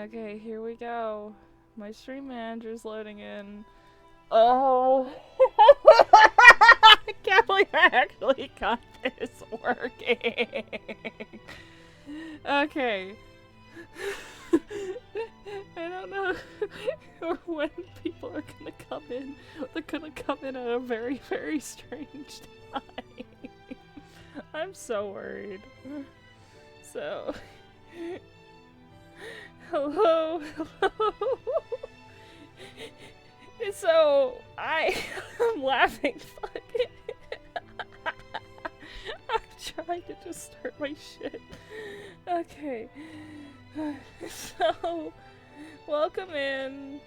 Okay, here we go. My stream manager's loading in. Oh! I can't believe I actually got this working. Okay. I don't know or when people are gonna come in. They're gonna come in at a very, very strange time. I'm so worried. So, hello. So, I'm laughing. I'm trying to just start my shit. Okay. So, welcome in.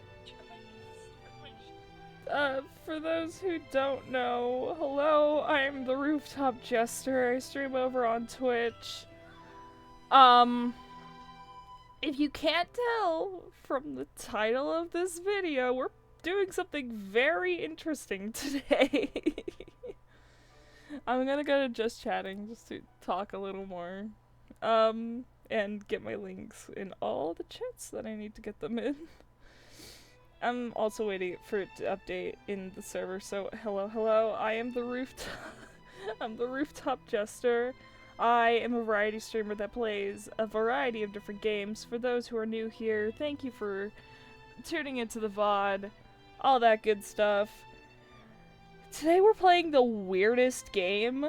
For those who don't know, hello, I'm the Rooftop Jester. I stream over on Twitch. If you can't tell from the title of this video, we're doing something very interesting today. I'm gonna go to just chatting just to talk a little more. And get my links in all the chats that I need to get them in. I'm also waiting for it to update in the server, so hello, I am the I'm the Rooftop Jester. I am a variety streamer that plays a variety of different games. For those who are new here, thank you for tuning into the VOD, all that good stuff. Today we're playing the weirdest game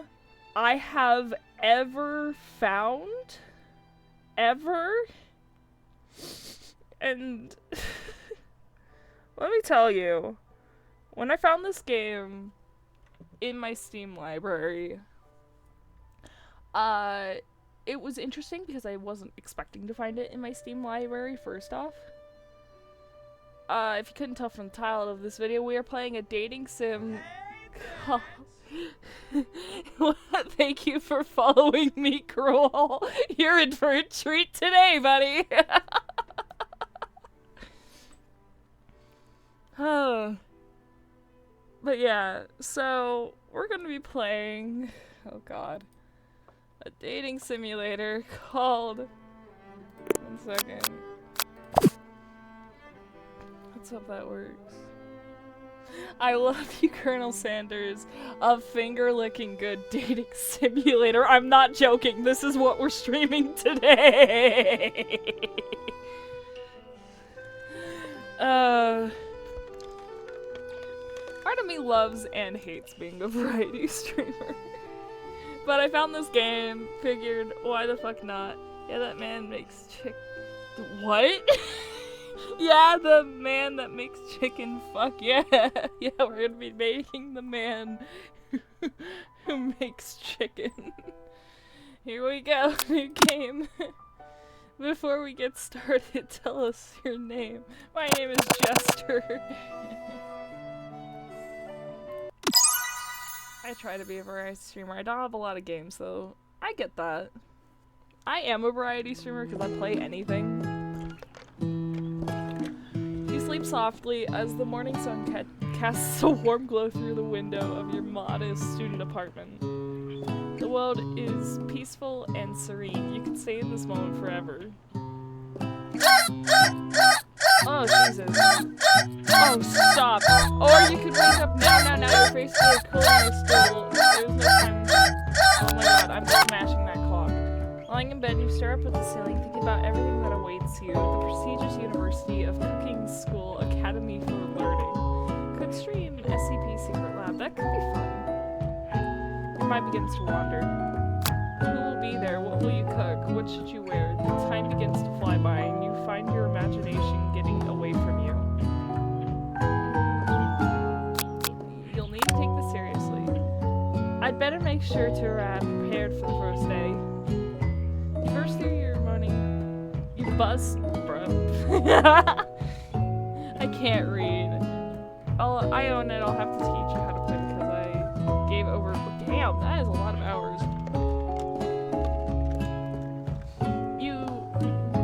I have ever found. Ever. And let me tell you, when I found this game in my Steam library, it was interesting because I wasn't expecting to find it in my Steam library, first off. If you couldn't tell from the title of this video, we are playing a dating sim called... Thank you for following me, Cruel. You're in for a treat today, buddy. But yeah, so we're gonna be playing, oh god, a dating simulator called, 1 second, let's hope that works. I love you, Colonel Sanders, of Finger Lickin Good Dating Simulator. I'm not joking, this is what we're streaming today. Part of me loves and hates being a variety streamer. But I found this game, figured, why the fuck not? Yeah, that man makes what? Yeah, the man that makes chicken, fuck yeah. Yeah, we're gonna be making the man who makes chicken. Here we go, new game. Before we get started, tell us your name. My name is Jester. I try to be a variety streamer. I don't have a lot of games though. I get that. I am a variety streamer because I play anything. You sleep softly as the morning sun casts a warm glow through the window of your modest student apartment. The world is peaceful and serene. You can stay in this moment forever. Oh, Jesus. Oh, stop. Or you could wake up now, your face is cool and still. There's no time. Oh my god, I'm smashing that clock. Lying in bed, you stare up at the ceiling, thinking about everything that awaits you. The prestigious University of Cooking School Academy for Learning. Could stream SCP Secret Lab. That could be fun. Your mind begins to wander. Who will be there? What will you cook? What should you wear? The time begins to fly by, and you find your imagination getting away from you. You'll need to take this seriously. I'd better make sure to arrive prepared for the first day. You burst through your morning... You bust... Bro. I can't read. I own it. I'll have to teach you how to play because I gave over... Damn, that is a lot of hours.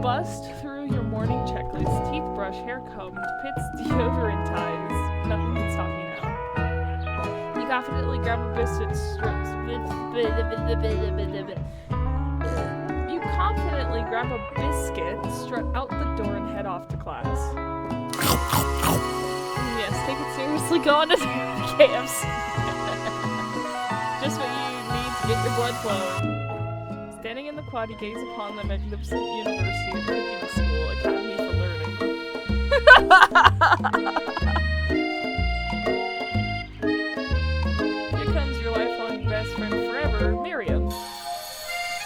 Bust through your morning checklist, teeth brush, hair combed, pits, deodorant ties. Nothing can stop you now. You confidently grab a biscuit strips. You confidently grab a biscuit, strut out the door, and head off to class. Yes, take it seriously, go on to KFC. Just what you need to get your blood flowing. Standing in the quad, you gaze upon the magnificent University of Cooking School Academy for Learning. Here comes your lifelong best friend forever, Miriam.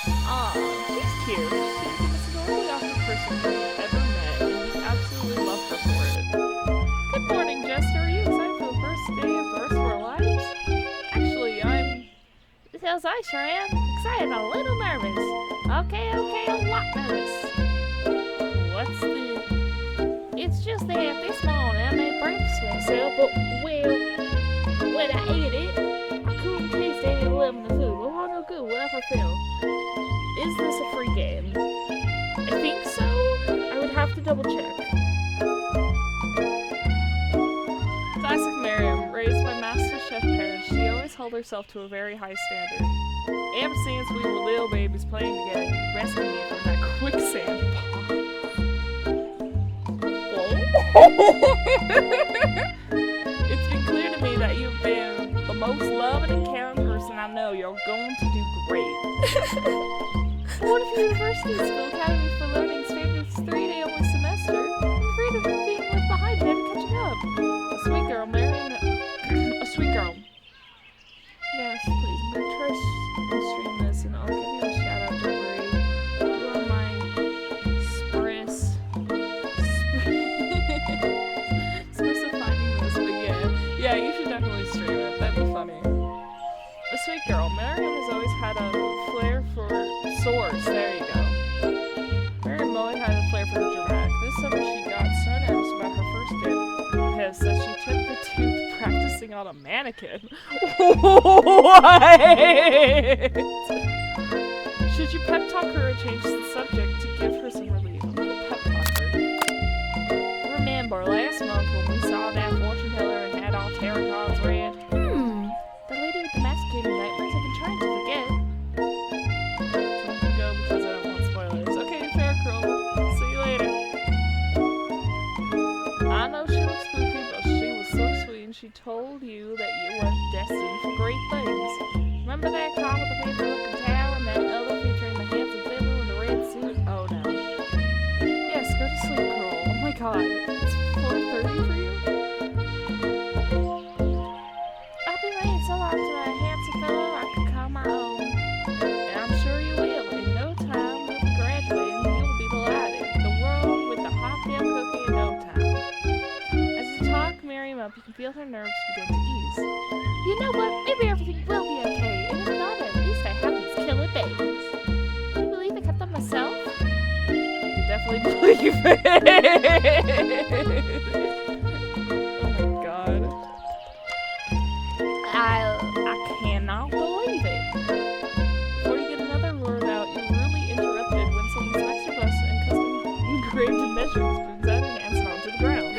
Aw, she's cute. She's the most adorably awkward person you've ever met, and you absolutely love her for it. Good morning, Jester. Are you excited for the first day of the rest of our lives? Actually, because I sure am. Excited and a little nervous. Okay, a lot nervous. What's the... It's just that this morning I made breakfast for myself, but, well, when I ate it, I couldn't taste any of the food. Well, I no good, whatever felt. Is this a free game? I think so. I would have to double check. Classic Miriam, raised by master chef parents, she always held herself to a very high standard. Ever since we were little babies playing together, you rescued me from that quicksand It's been clear to me that you've been the most loving and caring person I know. You're going to do great. What if University School Academy for Learning's favorite 3-day only semester? I'm afraid of being left behind, never catching up. A sweet girl, Marion. A sweet girl. Yes, please. I'm gonna try and stream this, and I'll give you a shout out. Don't worry. You are my spruce of finding this, but yeah, you should definitely stream it. That'd be funny. A sweet girl. Marion has always had a flair for swords. There you go. Marion always had a flair for the dramatic. This summer she got so nervous about her first kiss that she took the tooth practicing on a mannequin. What? Should you pep talk her or change the subject to give her some relief? I'm gonna pep talk her. Remember last month when we saw that fortune teller and had all tarot cards read? The lady with the masquerading nightmares I've been trying to forget. I'm gonna go because I don't want spoilers. Okay, fair girl. See you later. I know she looks spooky, but she was so sweet and she told you that you were destined for great things. Remember that car with the fancy looking tower and that other featuring the handsome fiddle in the red suit? Oh no. Yes, go to sleep, girl. Oh my god. It's 4:30 for you? I've been waiting so long to my handsome fellow I can call my own. And I'm sure you will. In no time, we'll be graduating and you'll be delighted. The world with the hot damn cookie in no time. As you talk Miriam up, you can feel her nerves begin to ease. You know what? Maybe everything will be okay. And if not, at least I have these killer babies. Do you believe I kept them myself? You can definitely believe it. Oh my god. I cannot believe it. Before you get another word out, you're really interrupted when someone's extra bus and custom engraved measurements brings out your hands and onto the ground.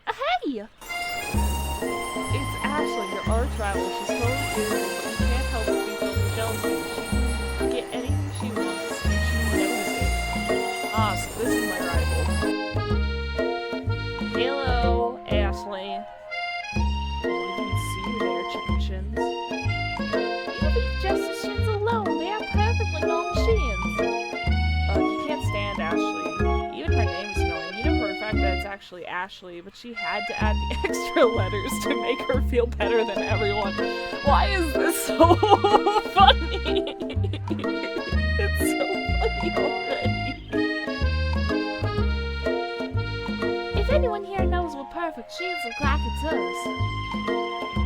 Hey! It's Ashley, your arch rival. She's totally beautiful, but you can't help but be filled with jealousy. She can get anything she wants, and she knows it. Ah, so this is my rival. Hello, Ashley. Oh, you can see you there, chicken shins. You leave Justice Shins alone. They have perfectly normal shins. You can't stand Ashley. Even her name is annoying. You know for a fact that it's actually Ashley, but she had to add the extra letters to make her feel better than everyone. Why is this so funny? It's so funny already. If anyone here knows what perfect shins look like, it's us.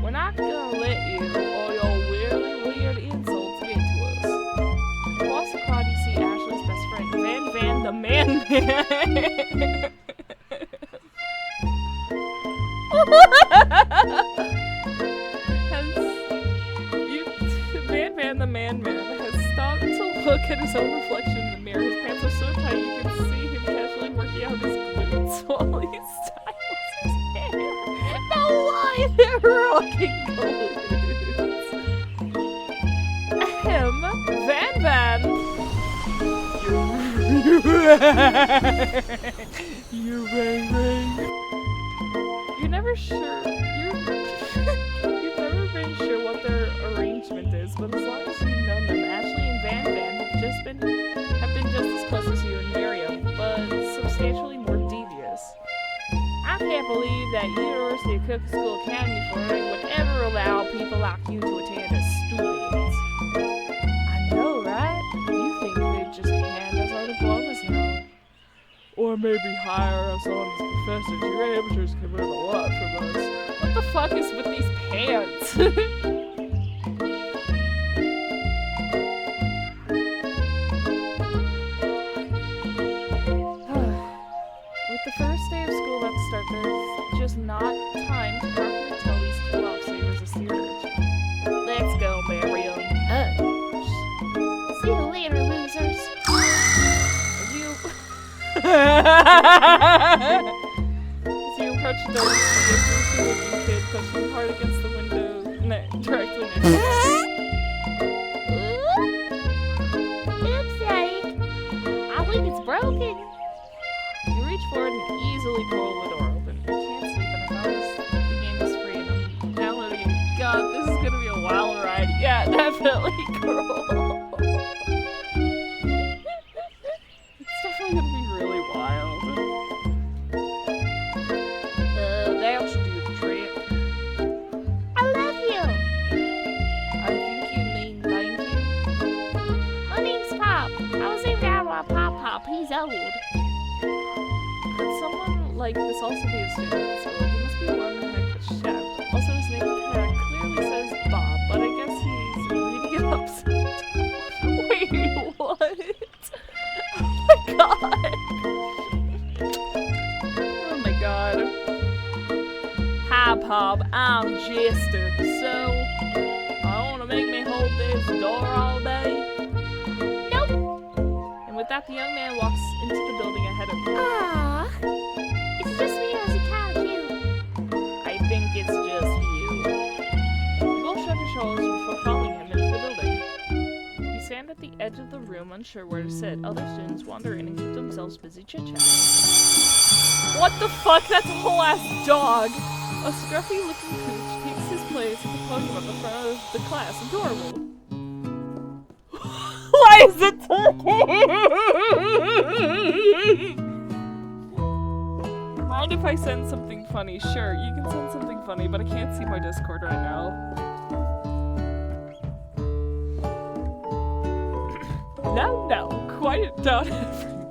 We're not gonna let you or your really weird insults get to us. Across the quad, you see Ashley's best friend, Van the Man. Van the Man has stopped to look at his own reflection in the mirror. His pants are so tight you can see him casually working out his glutes while he styles his hair. No lie, they're rocking glutes. Van. You ring ring. You're never sure. You've never been sure what their arrangement is, but as long as you've known them, Ashley and Van Van have been just as close as you and Miriam, but substantially more devious. I can't believe that University of Cook School Academy Flooring would ever allow people like you to attend as students. I know, right? You think they'd just hand us our diplomas now. Or maybe hire us on as professors. Your amateurs can learn a lot from us. What the fuck is with these pants? With the first day of school about to start, there's just not time to properly tell these two lifesavers a steerage. Let's go, Miriam. See you later, losers. As you approach the door, you see a goofy-looking kid pushing hard against the window directly next to you. Oops, Daddy. I think it's broken. You reach forward and easily pull the door open. You can't sleep, and I promise the game is free, and I'm downloading it. God, this is gonna be a wild ride. Yeah, definitely, girl. It's definitely gonna be really wild. That should do the trick. I love you. I think you mean thank you. My name's Pop. I was named after my Pop. He's old. Could someone like this also be a student at school? He must be one heck of a chef. Also, his name clearly says Bob, but I guess he's reading it upside down. Wait, what? Oh my god. Hi, Pop. I'm Jester. So, I want to make me hold this door all day? Nope. And with that, the young man walks into the building ahead of you. Aww. It's just me, or is it kind of cute? I think it's just you. You both shrug your shoulders before following him into the building. You stand at the edge of the room, unsure where to sit. Other students wander in and keep themselves busy chit-chatting. What the fuck? That's a whole ass dog! A scruffy-looking pooch takes his place at the podium at the front of the class. Adorable. Why is it talking? Mind if I send something funny? Sure, you can send something funny, but I can't see my Discord right now. No, quiet down, everyone.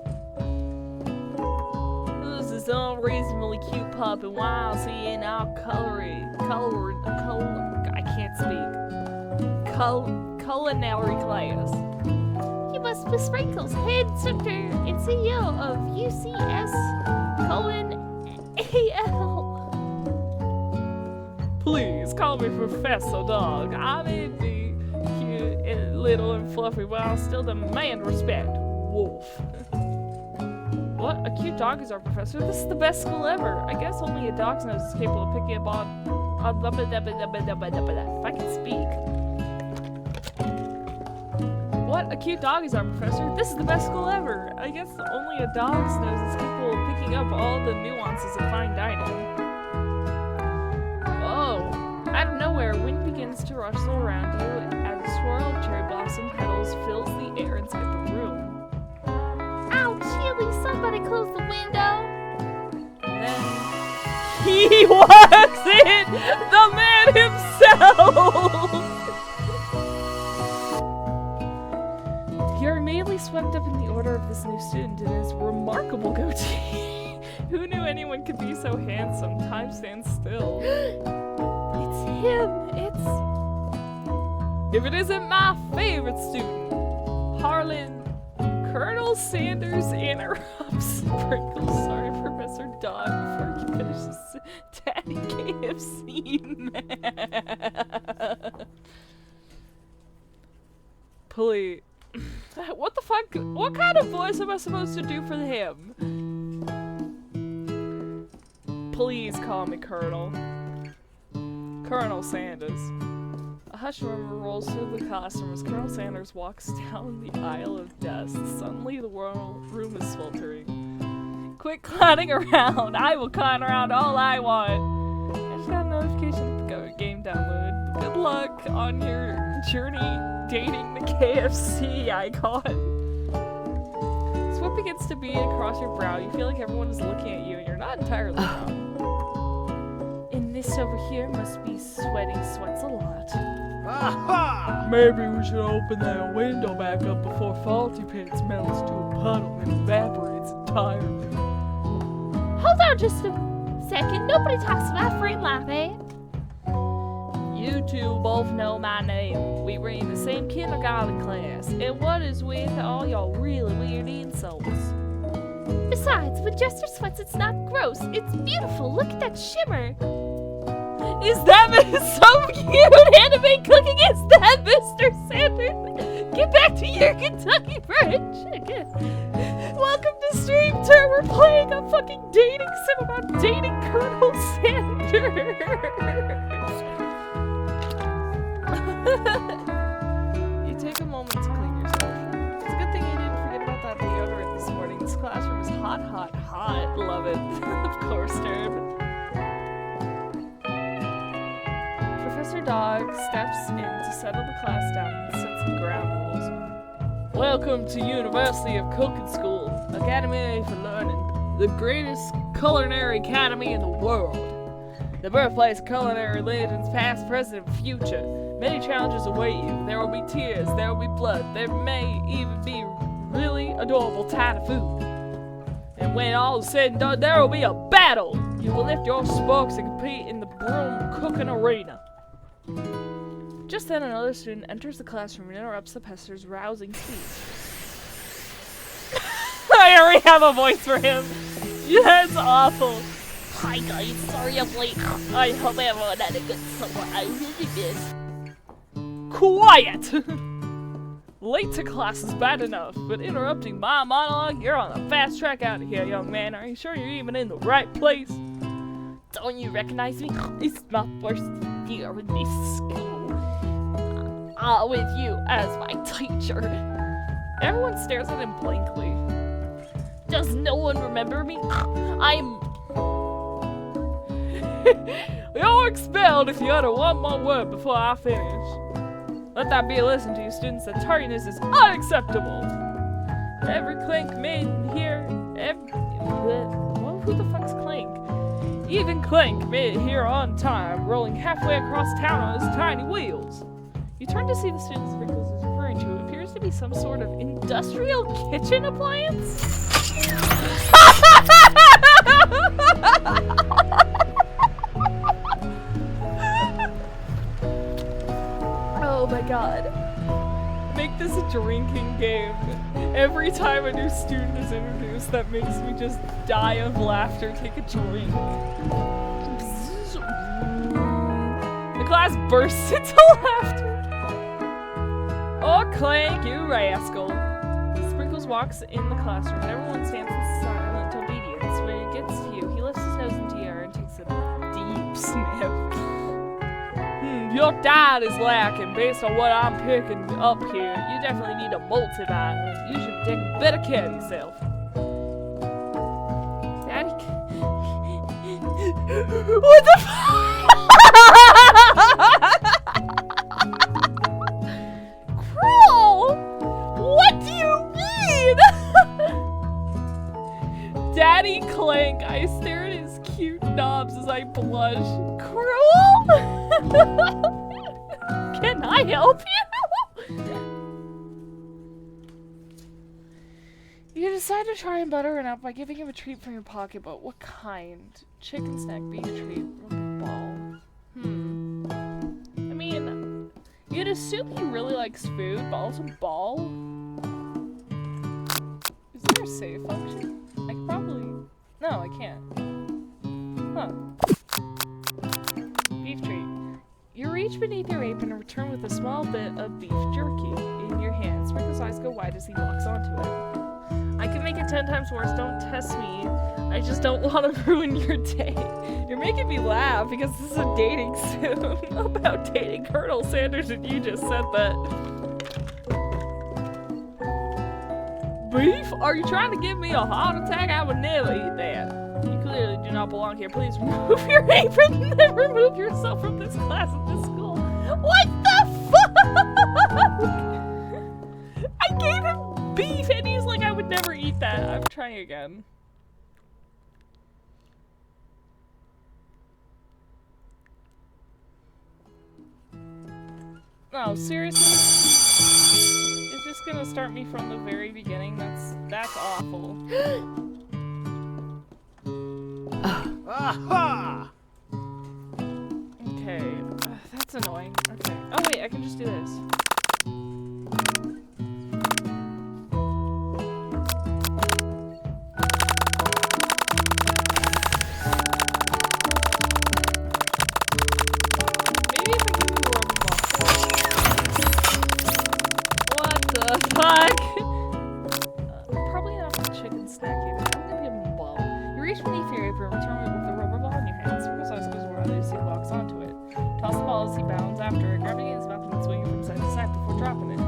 Who's this unreasonably cute pup, and why is he in our culinary class? He must be Sprinkles, head instructor and CEO of UCS Cohen AL. Please call me Professor Dog. I may be cute and little and fluffy, but I'll still demand respect. Wolf. What? A cute dog is our professor? This is the best school ever. I guess only a dog's nose is capable of picking up on if I can speak. What? A cute dog is our professor? This is the best school ever. I guess only a dog's nose is capable of picking up all the nuances of fine dining. Oh. Out of nowhere, wind begins to rustle around you as a swirl of cherry blossom petals fills the air inside the room. Ow, chilly, somebody close the window. And then he walks in! The man himself! You're immediately swept up in the order of this new student and his remarkable goatee. Who knew anyone could be so handsome? Time stands still. It's him. If it isn't my favorite student, Harlan, Colonel Sanders interrupts Sprinkles. Sorry, Professor Dog, before he finishes Daddy KFC, man. Please. What the fuck? What kind of voice am I supposed to do for him? Please call me Colonel. Colonel Sanders. hush murmur rolls through the classroom as Colonel Sanders walks down the aisle of desks. Suddenly, the room is sweltering. Quit clowning around! I will clown around all I want! I just got a notification to go game download. Good luck on your journey dating the KFC icon. Sweat begins to bead across your brow. You feel like everyone is looking at you and you're not entirely wrong. And this over here must be sweating sweats a lot. Aha! Maybe we should open that window back up before Faulty Pants melts to a puddle and evaporates entirely. Hold on just a second. Nobody talks to my friend like that. You two both know my name. We were in the same kindergarten class. And what is with all your really weird insults? Besides, with Jester sweats, it's not gross. It's beautiful. Look at that shimmer. Is that so cute? Anime cooking, is that Mr. Sanders? Get back to your Kentucky Fried Chicken. Welcome to Stream 2. We're playing a fucking dating sim about dating Colonel Sanders. You take a moment to clean yourself. It's a good thing you didn't forget about that deodorant this morning. This classroom is hot, hot, hot. Love it. Of course, Derb. Professor Dog steps in to settle the class down and set some ground rules. Welcome to University of Cooking School, Academy for Learning, the greatest culinary academy in the world. The birthplace of culinary legends, past, present, and future. Many challenges await you. There will be tears, there will be blood, there may even be really adorable Thai food. And when all is said and done, there will be a battle! You will lift your spokes and compete in the broom cooking arena. Just then, another student enters the classroom and interrupts the pester's rousing speech. I already have a voice for him. That's awful. Hi guys, sorry I'm late. I hope everyone had a good summer. I really did. Quiet! Late to class is bad enough, but interrupting my monologue, you're on a fast track out of here, young man. Are you sure you're even in the right place? Don't you recognize me? It's my first year in this school. With you as my teacher. Everyone stares at him blankly. Does no one remember me? I'm... You're expelled if you utter one more word before I finish. Let that be a lesson to you students that tardiness is unacceptable. Every clink made here... who the fuck's clink? Even Clink made it here on time, rolling halfway across town on his tiny wheels. You turn to see the student Sprinkles is referring to. It appears to be some sort of industrial kitchen appliance. Oh my god. Make this a drinking game. Every time a new student is introduced, that makes me just die of laughter. Take a drink. The class bursts into laughter. Oh, Clank, you rascal. Sprinkles walks in the classroom and everyone stands in silent obedience. When it gets to you, he lifts his nose into the air and takes a deep sniff. Your diet is lacking. Based on what I'm picking up here, you definitely need a multivitamin. You should take a better care of yourself. Daddy? What the Cruel! What do you mean? Daddy Clank, I stare at his cute knobs as I blush. Cruel? Can I help you? You decide to try and butter it up by giving him a treat from your pocket, but what kind? Chicken snack, beef treat, rubber ball. I mean, you'd assume he really likes food, but also ball? Is there a save function? I could probably... No, I can't. Huh. Beef treat. You reach beneath your apron and return with a small bit of beef jerky in your hand. Sprinkle's eyes go wide as he locks onto it. I can make it 10 times worse. Don't test me. I just don't want to ruin your day. You're making me laugh because this is a dating sim about dating Colonel Sanders and you just said that. Beef? Are you trying to give me a heart attack? I would never eat that. You clearly do not belong here. Please remove your apron and then remove yourself from this class at this school. What the fuck? I gave him beef and he's like, I would never eat that. I'm trying again. Oh, seriously? It's just gonna start me from the very beginning? That's awful. Aha! Okay, that's annoying. Okay. Oh wait, I can just do this. Maybe if I give him a rubber ball. What the fuck? Probably not a chicken snack either. I'm gonna give him a ball. You reach beneath your apron, return it with the rubber ball in your hand. Sprinkles eyes goes where others, he locks onto it. Toss the ball as he bounds after it, grabbing it in his mouth and swinging from side to side before dropping it. The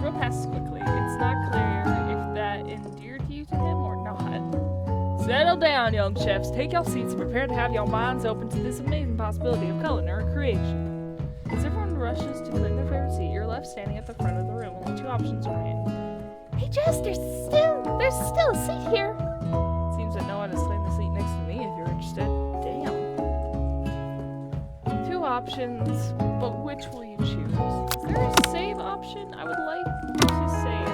rope passes quickly. It's not clear if that endeared you to him or not. Settle down, young chefs. Take your seats and prepare to have your minds open to this amazing possibility of culinary creation. As everyone rushes to claim their favorite seat, you're left standing at the front of the room. Only two options remain. Hey, Jess, there's still a seat here. Seems that no one has claimed the seat next to me if you're interested. Damn. Two options, but which will you choose? Is there a save option? I would like to save.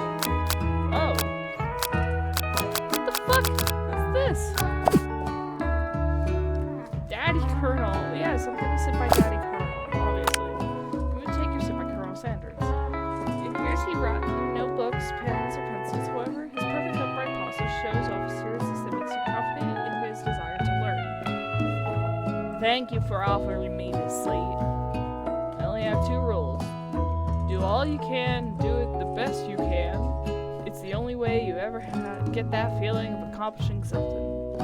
Oh. What the fuck? What's this? Daddy Colonel. Yes, I'm gonna sit by Daddy Colonel, obviously. I'm gonna take your sit by Colonel Sanders. It appears he brought no books, pens, or pencils. However, his perfect upright posture shows off a seriousness that makes you confident in his desire to learn. Thank you for offering me this seat. I only have two rules. Do all you can, do it the best you can. It's the only way you ever get that feeling of accomplishing something.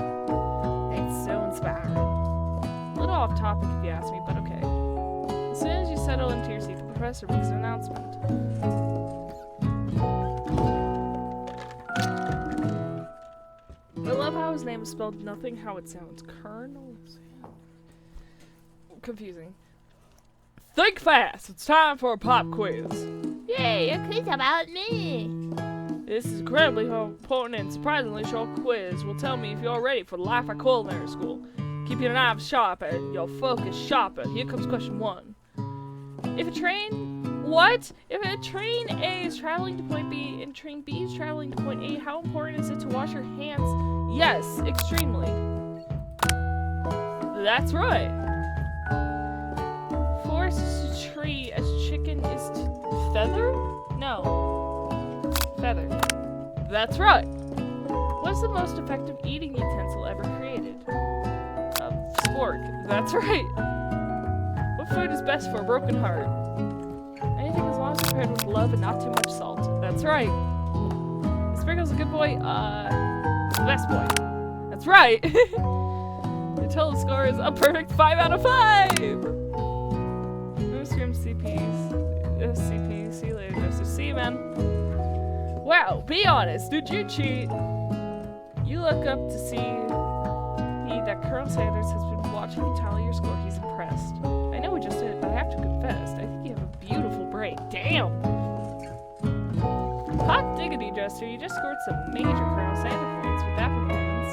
It's so inspiring. A little off topic if you ask me, but okay. As soon as you settle into your seat, the professor makes an announcement. I love how his name is spelled nothing how it sounds. Colonel? Confusing. Think fast! It's time for a pop quiz. Yay, a quiz about me. This is incredibly important and surprisingly short quiz. Will tell me if you're ready for the life at culinary school. Keep your knives sharp and your focus sharper. Here comes question 1. If a train A is traveling to point B and train B is traveling to point A, how important is it to wash your hands? Yes, extremely. That's right. Forest is to tree as chicken is to feather? No. Feather. That's right. What's the most effective eating utensil ever created? Spork. That's right. What food is best for a broken heart? Anything as long as prepared with love and not too much salt. That's right. Sprinkle's a good boy. The best boy. That's right. Your total score is a perfect 5 out of 5. No scream CPs. CP. See you later, Joseph. See you, man. Wow. Be honest. Did you cheat? You look up to see that Colonel Sanders has been watching you tally your score. He's impressed. I know we just did it, but I have to confess, I think you have a beautiful brain. Damn! Hot diggity, Jester. You just scored some major Colonel Sanders points with that performance.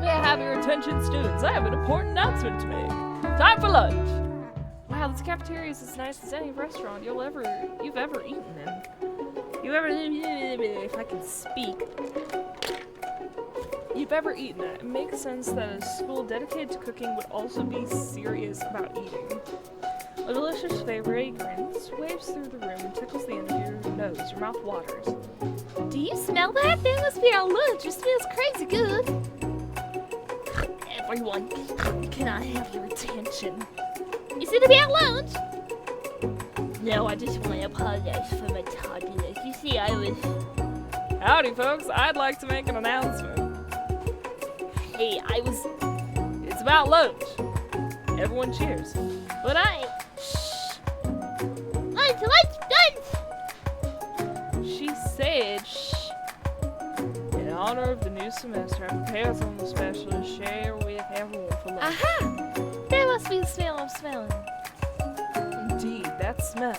May I have your attention, students? I have an important announcement to make. Time for lunch! Wow, this cafeteria is as nice as any restaurant you've ever eaten in. If I can speak. You've ever eaten it. It makes sense that a school dedicated to cooking would also be serious about eating. A delicious flavor, a grin waves through the room and tickles the end of your nose. Your mouth waters. Do you smell that? That must be our lunch. It smells crazy good. Everyone, can I have your attention? Is it about lunch? No, I just want to apologize for my tardiness. You see, I was Howdy, folks. I'd like to make an announcement. Hey, It's about lunch. Everyone cheers. but shh. Lunch, She said, shh. In honor of the new semester, I prepared something special to share with everyone for lunch. Aha! That must be the smell I'm smelling. Indeed, that smell.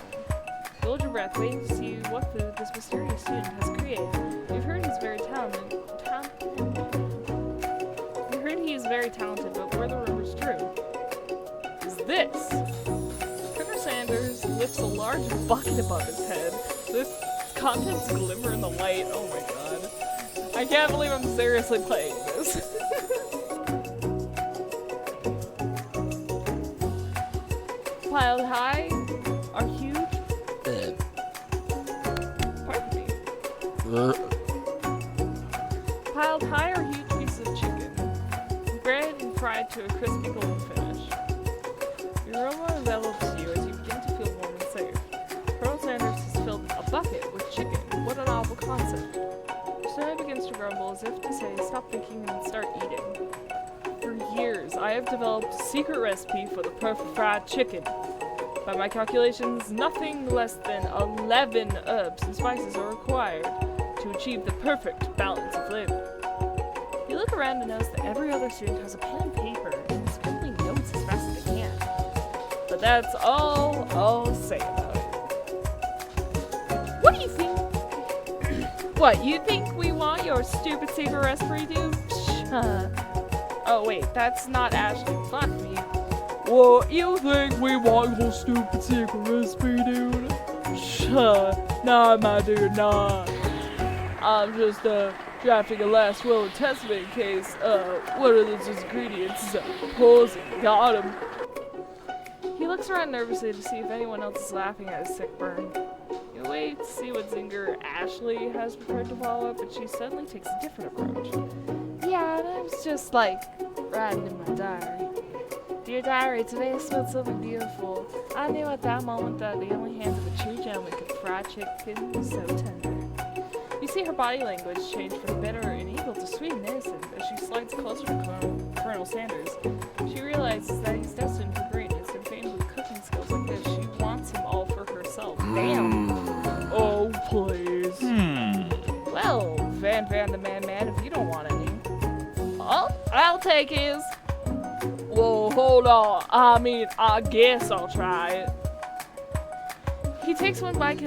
Hold your breath, waiting to see what food this mysterious student has created. You've heard he's very talented. You heard he is very talented, but were the rumors true? Is this? Trevor Sanders lifts a large bucket above his head. Its contents glimmer in the light. Oh my god. I can't believe I'm seriously playing this. Piled high are huge. Pardon me. Piled high are huge pieces of chicken, bread and fried to a crispy golden finish. The aroma envelops you as you begin to feel warm and safe. Colonel Sanders has filled a bucket with chicken. What a novel concept. Your stomach begins to grumble as if to say, stop thinking and start eating. For years, I have developed a secret recipe for the perfect fried chicken. By my calculations, nothing less than 11 herbs and spices are required to achieve the perfect balance of flavor. You look around and notice that every other student has a pen and paper and is scribbling notes as fast as they can. But that's all I'll say about it. What do you think? What, you think we want your stupid secret recipe, dude? Oh wait, that's not Ashley. Fuck me. What, you think we want your stupid secret recipe, dude? Nah, my dude, nah. I'm just, drafting a last will and testament in case, one of those ingredients is poison. Got him. He looks around nervously to see if anyone else is laughing at his sick burn. You wait to see what zinger Ashley has prepared to follow up, but she suddenly takes a different approach. Yeah, and I was just, writing in my diary. Dear diary, today I smelled something beautiful. I knew at that moment that the only hands of a true gentleman could fry chicken so tender. You see her body language change from bitter and evil to sweet and innocent as she slides closer to Colonel Sanders. She realizes that he's destined for greatness and famed with cooking skills like this. She wants him all for herself. Damn. Oh, please. Well, Van the Man, if you don't want any. I'll take his. Whoa, hold on. I mean, I guess I'll try it. He takes one bite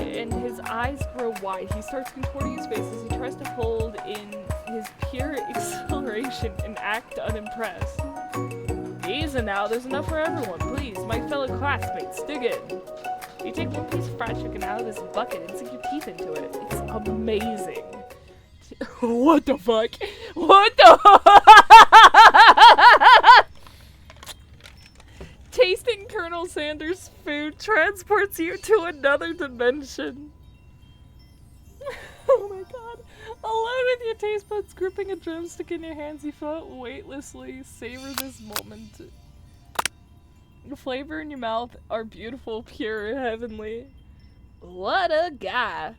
and his eyes grow wide. He starts contorting his face as he tries to hold in his pure exhilaration and act unimpressed. Easy now, there's enough for everyone. Please, my fellow classmates, dig in. You take one piece of fried chicken out of this bucket and sink your teeth into it. It's amazing. What the fuck? What the Tasting Colonel Sanders' food transports you to another dimension. Oh my god. Alone with your taste buds gripping a drumstick in your hands, you float weightlessly. Savor this moment. The flavor in your mouth are beautiful, pure, heavenly. What a guy.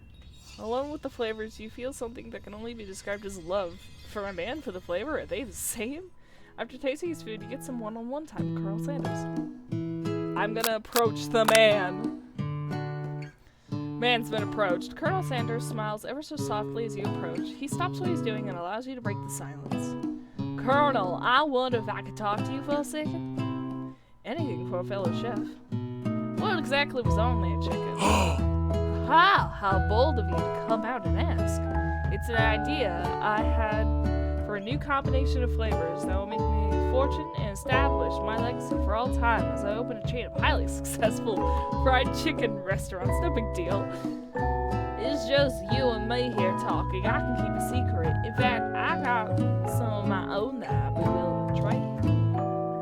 Along with the flavors, you feel something that can only be described as love. For a man, for the flavor, are they the same? After tasting his food, you get some one-on-one time with Colonel Sanders. I'm gonna approach the man. Man's been approached. Colonel Sanders smiles ever so softly as you approach. He stops what he's doing and allows you to break the silence. Colonel, I wonder if I could talk to you for a second? Anything for a fellow chef. What exactly was on that chicken? How bold of you to come out and ask. It's an idea I had for a new combination of flavors that will make me a fortune and establish my legacy for all time as I open a chain of highly successful fried chicken restaurants. No big deal. It's just you and me here talking. I can keep a secret. In fact, I got some of my own that I'd be willing to trade.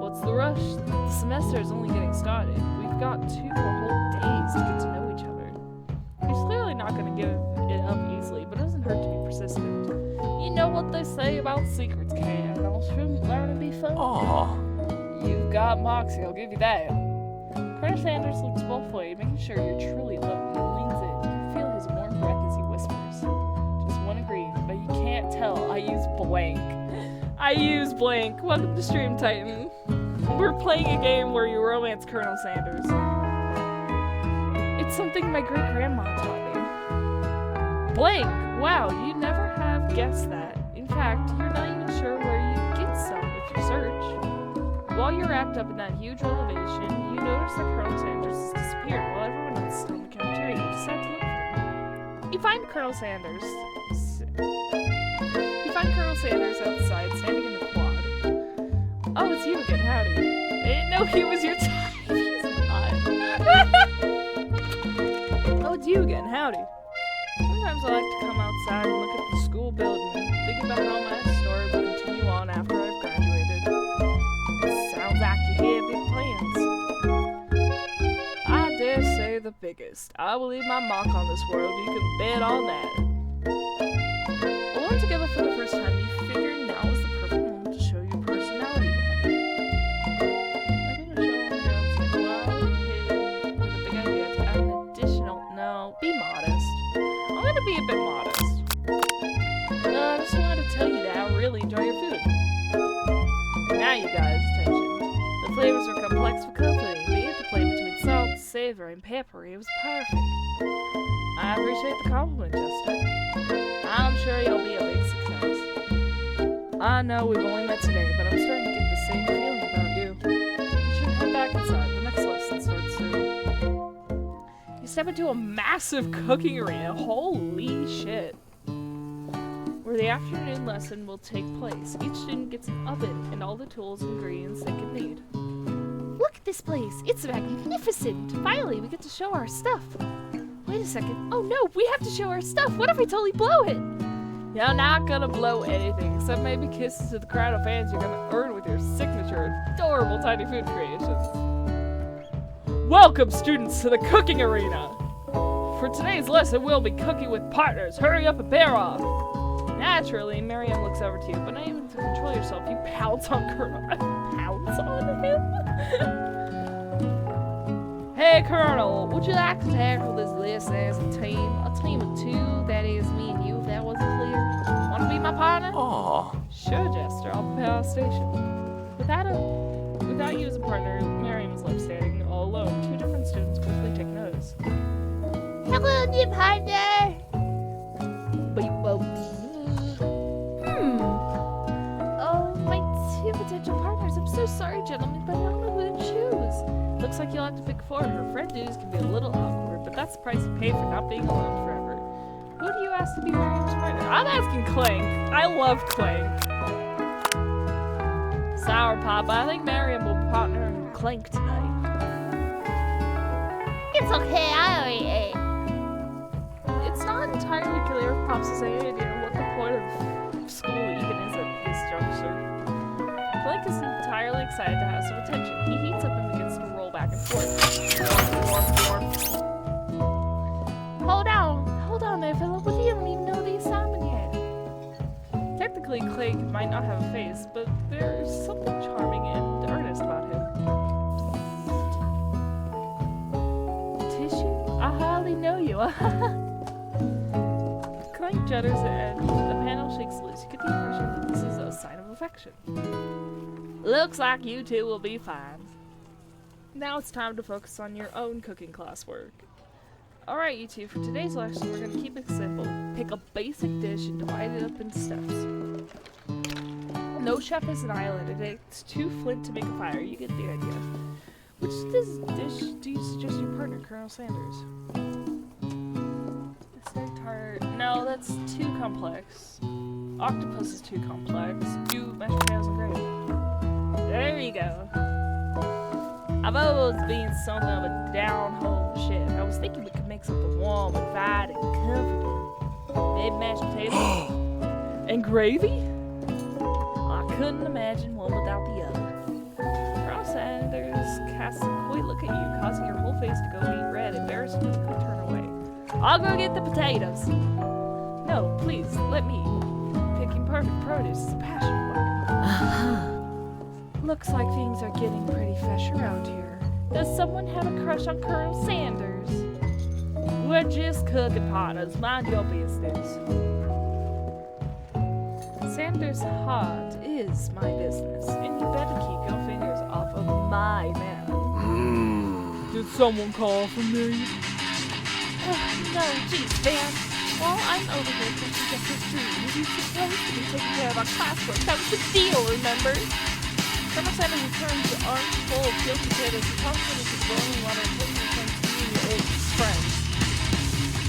What's the rush? The semester is only getting started. We've got 2 more whole days to get to know each other. He's clearly not going to give it up easily, but it doesn't hurt to be persistent. You know what they say about secrets, Cam. Don't learn to be fun. Aww. You've got moxie, I'll give you that. Colonel Sanders looks both ways, making sure you're truly loved. He leans in. You feel his warm breath tell, I use blank. I use blank. Welcome to Stream Titan. We're playing a game where you romance Colonel Sanders. It's something my great-grandma taught me. Blank! Wow, you'd never have guessed that. In fact, you're not even sure where you'd get some if you search. While you're wrapped up in that huge revelation, you notice that Colonel Sanders has disappeared while everyone else is still in the cafeteria. You decide to look for him. You find Colonel Sanders outside, standing in the quad. Oh, it's you again, howdy. I didn't know he was your type. He's not. Oh, it's you again, howdy. Sometimes I like to come outside and look at the school building and think about how my story will continue on after I've graduated. It sounds like you have big plans. I dare say the biggest. I will leave my mark on this world, you can bet on that. Alone together for the first time, you figure now is the perfect moment to show your personality to him. I'm gonna show him with a big idea to add an additional. No, be modest. I'm gonna be a bit modest. No, I just wanted to tell you that I really enjoy your food. Now you guys, attention. The flavors are complex for company, but you have to play between salt, savory, and peppery. It was perfect. I appreciate the compliment, Jester. I'm sure you'll be a big success. I know we've only met today, but I'm starting to get the same feeling about you. You should head back inside. The next lesson starts soon. You step into a massive cooking arena. Holy shit. Where the afternoon lesson will take place. Each student gets an oven and all the tools and ingredients they can need. Look at this place. It's magnificent. Finally, we get to show our stuff. Wait a second. Oh no, we have to show our stuff. What if we totally blow it? You're not gonna blow anything, except maybe kisses to the crowd of fans you're gonna earn with your signature adorable tiny food creations. Welcome, students, to the cooking arena! For today's lesson, we'll be cooking with partners. Hurry up and bear off! Naturally, Miriam looks over to you, but not even to control yourself, you pounce on Colonel. Pounce on him? Hey, Colonel, would you like to tackle this list as a team? A team of two, that is me and you, if that wasn't clear. Want to be my partner? Aw. Sure, Jester, I'll prepare our station. Without you as a partner, Miriam is left standing all alone. Two different students quickly take notice. Hello, new partner. Oh, my two potential partners. I'm so sorry, gentlemen, but I don't know who to choose. Looks like you'll have to pick four. Her friend dues can be a little awkward, but that's the price you pay for not being alone forever. Who do you ask to be Miriam's partner? I'm asking Clank. I love Clank. Sour Papa, I think Miriam will partner Clank tonight. It's okay, I already ate. It's not entirely clear if Pops has any idea what the point of school even is at this juncture. Clank is entirely excited to have some attention. He heats up and begins to roll back and forth. Hold on there, Philip. We don't even know the assignment yet. Technically, Clank might not have a face, but there's something charming and earnest about him. Tissue? I hardly know you. Clank judders and the panel shakes loose. You get the impression that this is a sign of affection. Looks like you two will be fine. Now it's time to focus on your own cooking classwork. Alright, you two, for today's lesson, we're going to keep it simple. Pick a basic dish and divide it up into steps. No chef is an island. It takes 2 flint to make a fire. You get the idea. Which dish do you suggest your partner, Colonel Sanders? No, that's too complex. Octopus is too complex. Do mashed potatoes and gravy. There you go. I've always been something of a down-home chef. I was thinking we could make something warm, inviting, comforting. Maybe mashed potatoes and gravy? I couldn't imagine one without the other. Colonel Sanders casts a coy look at you, causing your whole face to go beet red, embarrassed you to turn away. I'll go get the potatoes. No, please, let me. Picking perfect produce is a passion of mine. Looks like things are getting pretty fresh around here. Does someone have a crush on Colonel Sanders? We're just cooking partners. Mind your business. Sanders' heart is my business, and you better keep your fingers off of my man. Did someone call for me? No, geez, Van. Well, I'm over here finishing up his dream. He's supposed to be taking care of our classwork. That was the deal, remember? Colonel Sanders returns arms full of peeled potatoes and tosses them into boiling water and puts them in front of your friends.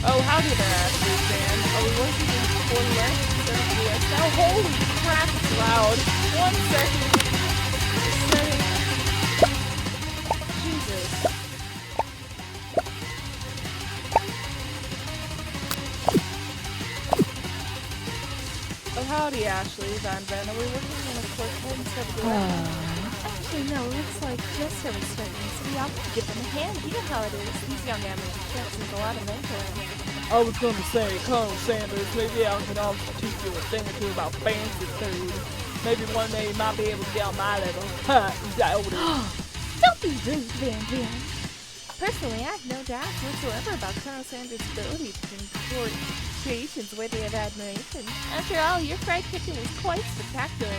Oh, howdy there, Ashley, Van. Are we working in for lunch instead of US now? Holy crap, it's loud. 1 second. Setting. Jesus. Oh, howdy, Ashley, Van. Are we working in a clerk instead of US? Actually, no, it looks like Jester was starting, so we ought to give them a hand. You know how it is. These young amateurs can't seem a lot of mentoring. I was gonna say, Colonel Sanders, maybe I can also teach you a thing or two about fancy food. Maybe one day you might be able to get on my level. Ha! Don't be rude, Van. Personally, I have no doubts whatsoever about Colonel Sanders' ability to import creations worthy of admiration. After all, your fried chicken was quite spectacular.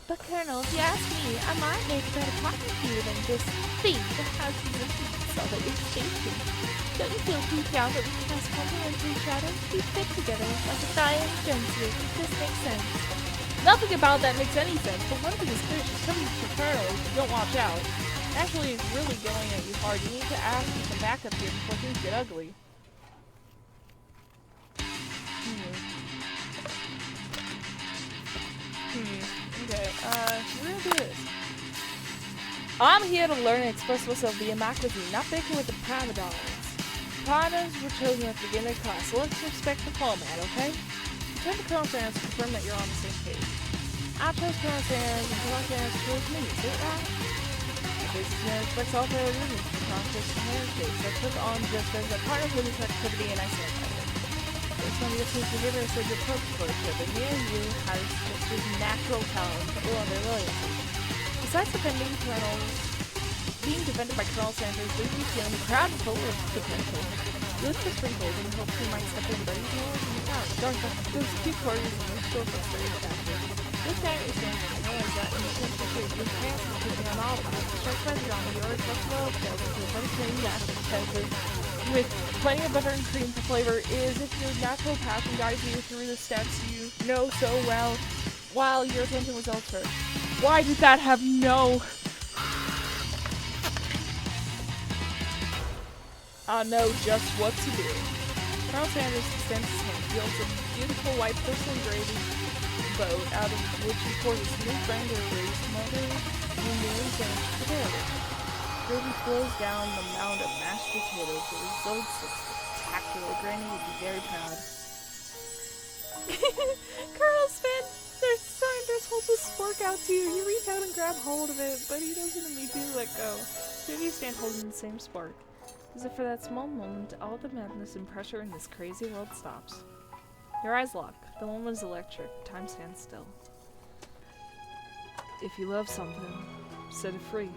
But Colonel, if you ask me, I might make a better partner for you than this thief that has the so that you're station. Don't you feel deep down that we can pass compliment to each other? We fit together like a Diane Jones here. Does this make sense? Nothing about that makes any sense, but one thing is clear, she's coming for Colonel if you don't watch out. Actually, it's really going at you hard. You need to ask for some backup here before things get ugly. Okay, we're gonna do this. I'm here to learn and express myself via my cuisine, not bicker with the prima donnas. Primas were chosen at the beginning of class, so let's respect the format, okay? Turn to Colonel Sanders to confirm that you're on the same page. I chose Colonel Sanders and Colonel Sanders chose me, is it right? Basically, respects all fair reasons for conflicts and handshakes. I took on just as a part of this activity and I stand by it. Based on your team's behavior, I said your approach to worship, and me and you has just his natural talent or other loyalty. Besides defending being defended by Colonel Sanders, leaves you feeling the crowd full of potential. You look for sprinkles and hope you might step in, but he's more in the crowd. Dark, those two parties and you're still frustrated after. This guy is saying I realize that in the potential shape, your pants is taking on all of us. Strike pleasure on yours, let's roll upstairs into a butter cream mashed potatoes with plenty of butter and cream for flavor is if your natural passion guides you through the steps you know so well while your attention was elsewhere. Why did that have no... I know just what to do. Colonel Sanders extends his hand, yields a beautiful white porcelain gravy boat out of which he pours a smooth brand of raised mother and newly finished potatoes. Gravy flows down the mound of mashed potatoes. The results look spectacular. Granny would be very proud. Colonel Sanders holds a spork out to you. You reach out and grab hold of it, but he doesn't immediately let go. Two of you stand holding the same spark. As if for that small moment, all the madness and pressure in this crazy world stops. Your eyes lock. The moment is electric. Time stands still. If you love something, set it free.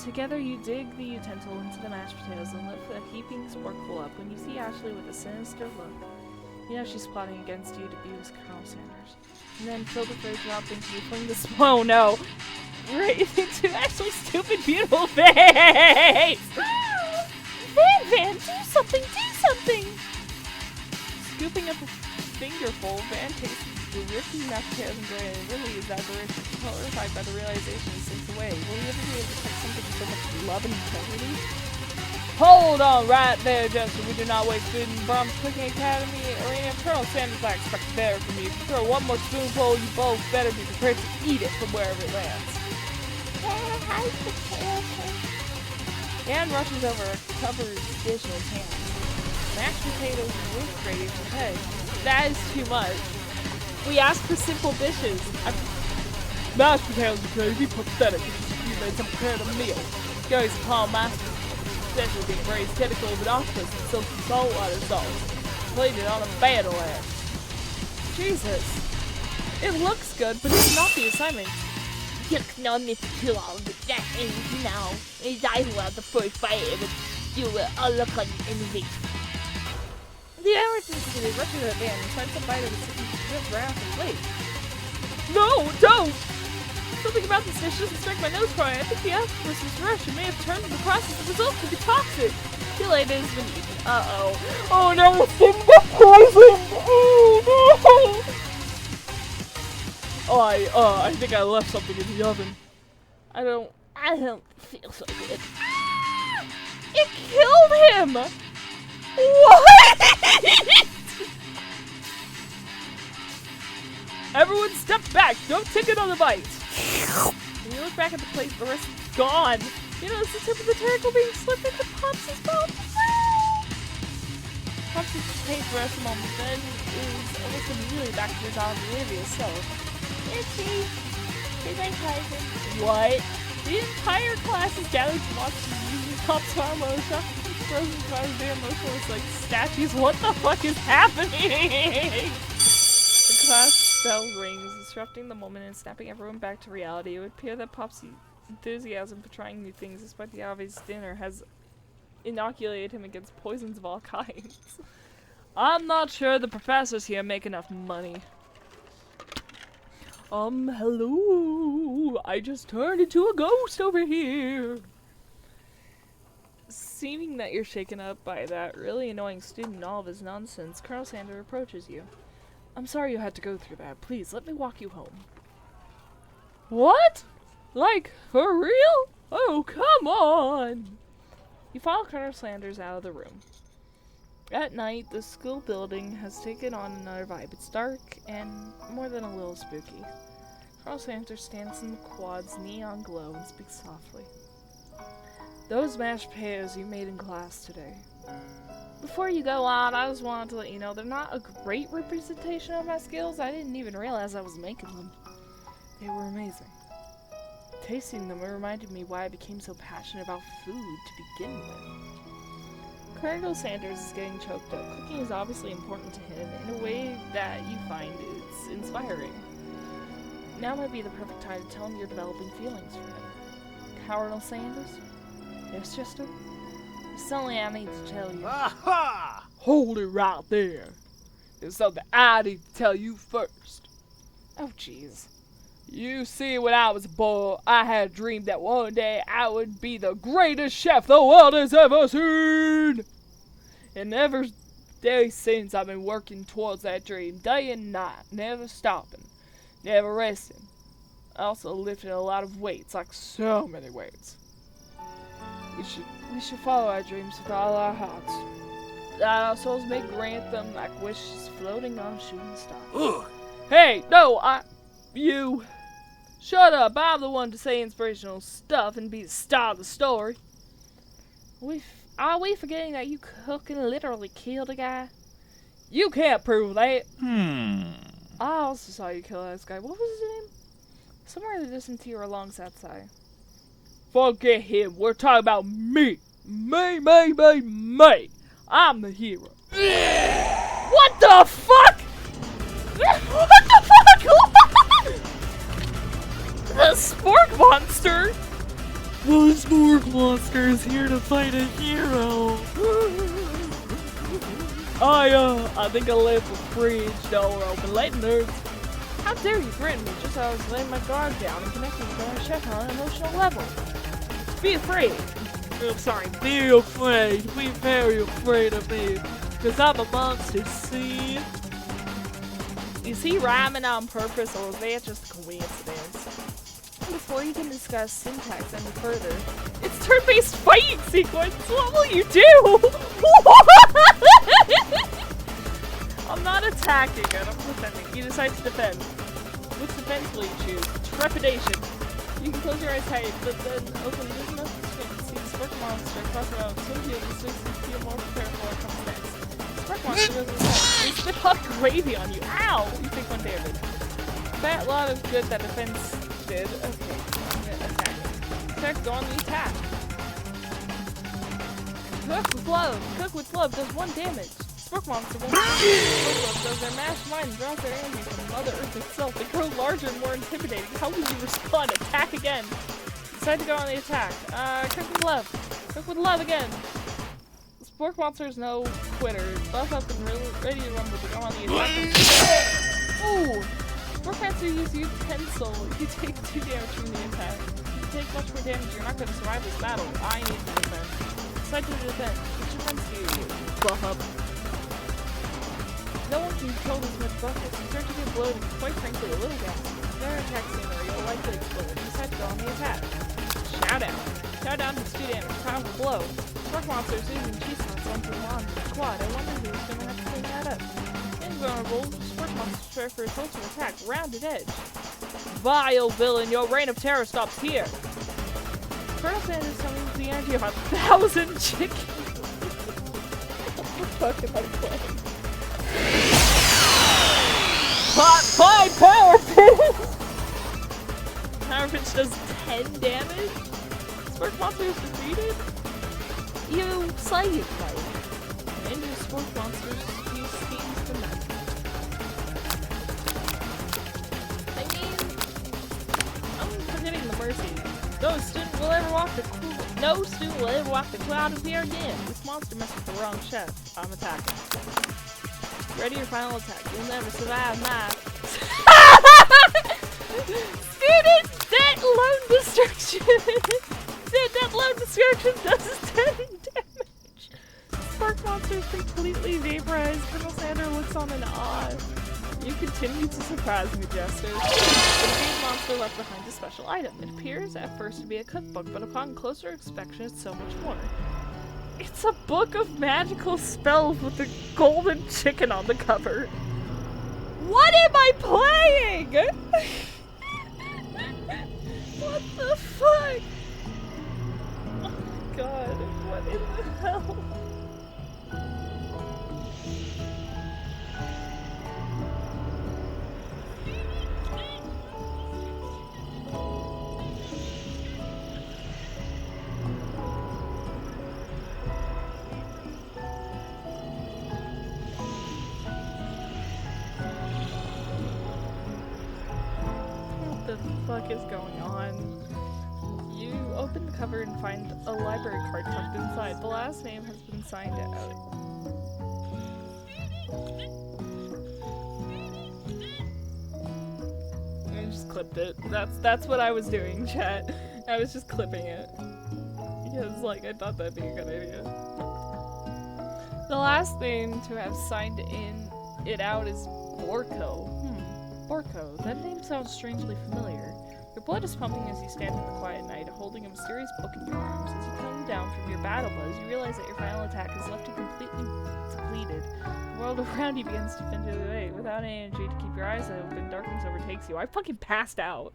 Together you dig the utensil into the mashed potatoes and lift the heaping sporkful up. When you see Ashley with a sinister look, you know she's plotting against you to be with Colonel Sanders. And then filled with rage dropped into you, fling the oh no! Right into Ashley's stupid, beautiful face! Van, do something! Scooping up a fingerful, Van tastes the risky mashed potatoes and gray, and really is avaricious, horrified by the realization he sinks away. Will he ever be able to take something with so much love and integrity? Hold on right there, Jester. We do not waste food in Brahms Cooking Academy arena. Colonel Sanders, I expect better from you. If you throw one more spoonful, you both better be prepared to eat it from wherever it lands. Anne rushes over a covered dish in his hands. Mashed potatoes and root gravy for pay. That is too much. We asked for simple dishes. Mashed potatoes and gravy, pathetic. You made some kind of meal. Goes upon master. Specialty braised tentacles and octopus and silky saltwater sauce. Plated on a battle axe. Jesus. It looks good, but it's not the assignment. You know me too long, that is now. Is I who have the first fight, but you will all look on in this. the emergency, they rush to the van and find some bite of the chicken just right off the plate. No, don't! Something about this dish doesn't strike my nose crying. I think the octopus was rushed and may have turned in the process. The result could be toxic. Too late, it has been eaten. Uh-oh. Oh no, it's been poisoned! Oh no! Oh, I think I left something in the oven. I don't feel so good. Ah! It killed him! What? Everyone step back! Don't take another bite! When you look back at the plate, the rest is gone. You notice the tip of the tentacle being slipped into Popsy's mouth. Popsy pays for us a moment, then is almost immediately back to his oblivious self. Itchy. He's like Tyson. What? The entire class is gathered to watch the Pop's armor shot frozen by the damn motionless like statues. What the fuck is happening? The class bell rings, disrupting the moment and snapping everyone back to reality. It would appear that Pop's enthusiasm for trying new things, despite the obvious dinner, has inoculated him against poisons of all kinds. I'm not sure the professors here make enough money. Hello. I just turned into a ghost over here. Seeming that you're shaken up by that really annoying student and all of his nonsense, Colonel Sander approaches you. I'm sorry you had to go through that. Please, let me walk you home. What? Like, for real? Oh, come on! You follow Colonel Sanders out of the room. At night, the school building has taken on another vibe. It's dark and more than a little spooky. Colonel Sanders stands in the quad's neon glow and speaks softly. Those mashed potatoes you made in class today. Before you go on, I just wanted to let you know they're not a great representation of my skills. I didn't even realize I was making them. They were amazing. Tasting them, it reminded me why I became so passionate about food to begin with. Colonel Sanders is getting choked up. Cooking is obviously important to him in a way that you find it's inspiring. Now might be the perfect time to tell him you're developing feelings for him. Colonel Sanders? Yes, Chester? There's something I need to tell you. Aha! Hold it right there. There's something I need to tell you first. Oh, jeez. You see, when I was a boy, I had a dream that one day I would be the greatest chef the world has ever seen. And ever since, I've been working towards that dream, day and night, never stopping, never resting. I also lifted a lot of weights, like so many weights. We should follow our dreams with all our hearts. That our souls may grant them like wishes floating on shooting stars. Ugh. Hey, no, you. Shut up, I'm the one to say inspirational stuff and be the star of the story. Are we forgetting that you cook and literally killed a guy? You can't prove that. I also saw you kill this guy. What was his name? Somewhere in the distance here alongside side. Forget him, we're talking about me. Me. I'm the hero. What the fuck? What the fuck? The spork monster? The spork monster is here to fight a hero. I think I left the fridge door open. Late nerds. How dare you threaten me just as I was laying my guard down and connecting with our chef on an emotional level? Be afraid. I'm sorry, be afraid. Be very afraid of me. Because I'm a monster, see? Is he rhyming on purpose or was that just a coincidence? Before you can discuss syntax any further, it's turn-based fighting sequence! What will you do? I'm not attacking it, I'm defending. You decide to defend. Which defense will you choose? Trepidation. You can close your eyes tight, but then open just enough to see the spark monster across the road. Swim to the space and feel more prepared for what comes next. Spark monster goes inside. They spit hot gravy on you. Ow! You take 1 damage. That lot of good that defense did. Okay, I'm gonna attack it. Attack, go on the attack. Cook with love. Cook with love does 1 damage. Spark monster won't does their mash mind and draws their energy from Mother Earth itself. They grow larger and more intimidating. How will you respond? Attack again. Decide to go on the attack. Cook with love. Cook with love again. Spork Monster's no quitter. Buff up and ready to rumble to go on the attack. Ooh! Spork Monster use utensil. You take 2 damage from the attack. If you take much more damage, you're not going to survive this battle. I need to defend. Decide to defend. Which defense do you use? Buff up. No one can control this much buffness. You start to get bloated and quite frankly a little gassy. Their attack scenery, you'll likely explode. Decide to go on the attack. Shout out. Shout out is 2 damage. Time to blow. Spork Monster's using cheese sauce onto the lawn in the squad. I wonder who's going to have to clean that up. Invulnerable, Spork Monster try for his ultimate attack. Rounded edge. Vile villain, your reign of terror stops here. Colonel Sanders summons the energy of 1,000 chickens. What the fuck am I playing? Hot pie power pitch! Power pitch does 10 damage? Spork Monster is defeated? You slay you fight. Ninja Spork Monsters use schemes to night. I mean, I'm forgetting the mercy. No student will ever walk the cloud of fear again. This monster messed with the wrong chef. I'm attacking. Ready your final attack. You'll never survive my student debt load destruction. That load destruction does 10 damage. Spark Monster is completely vaporized. Colonel Sander looks on in awe. You continue to surprise me, Jester. The green monster left behind a special item. It appears at first to be a cookbook, but upon closer inspection, it's so much more. It's a book of magical spells with a golden chicken on the cover. What am I playing? What the fuck? Oh my god, what in the hell? What the fuck is going on? You open the cover and find a library card tucked inside. The last name has been signed out. I just clipped it. That's what I was doing, chat. I was just clipping it. Because, like, I thought that'd be a good idea. The last name to have signed it out is Borko. Borko. That name sounds strangely familiar. Your blood is pumping as you stand in the quiet night, holding a mysterious book in your arms. As you come down from your battle buzz, you realize that your final attack has left you completely depleted. The world around you begins to fade away. Without any energy to keep your eyes open, darkness overtakes you. I fucking passed out.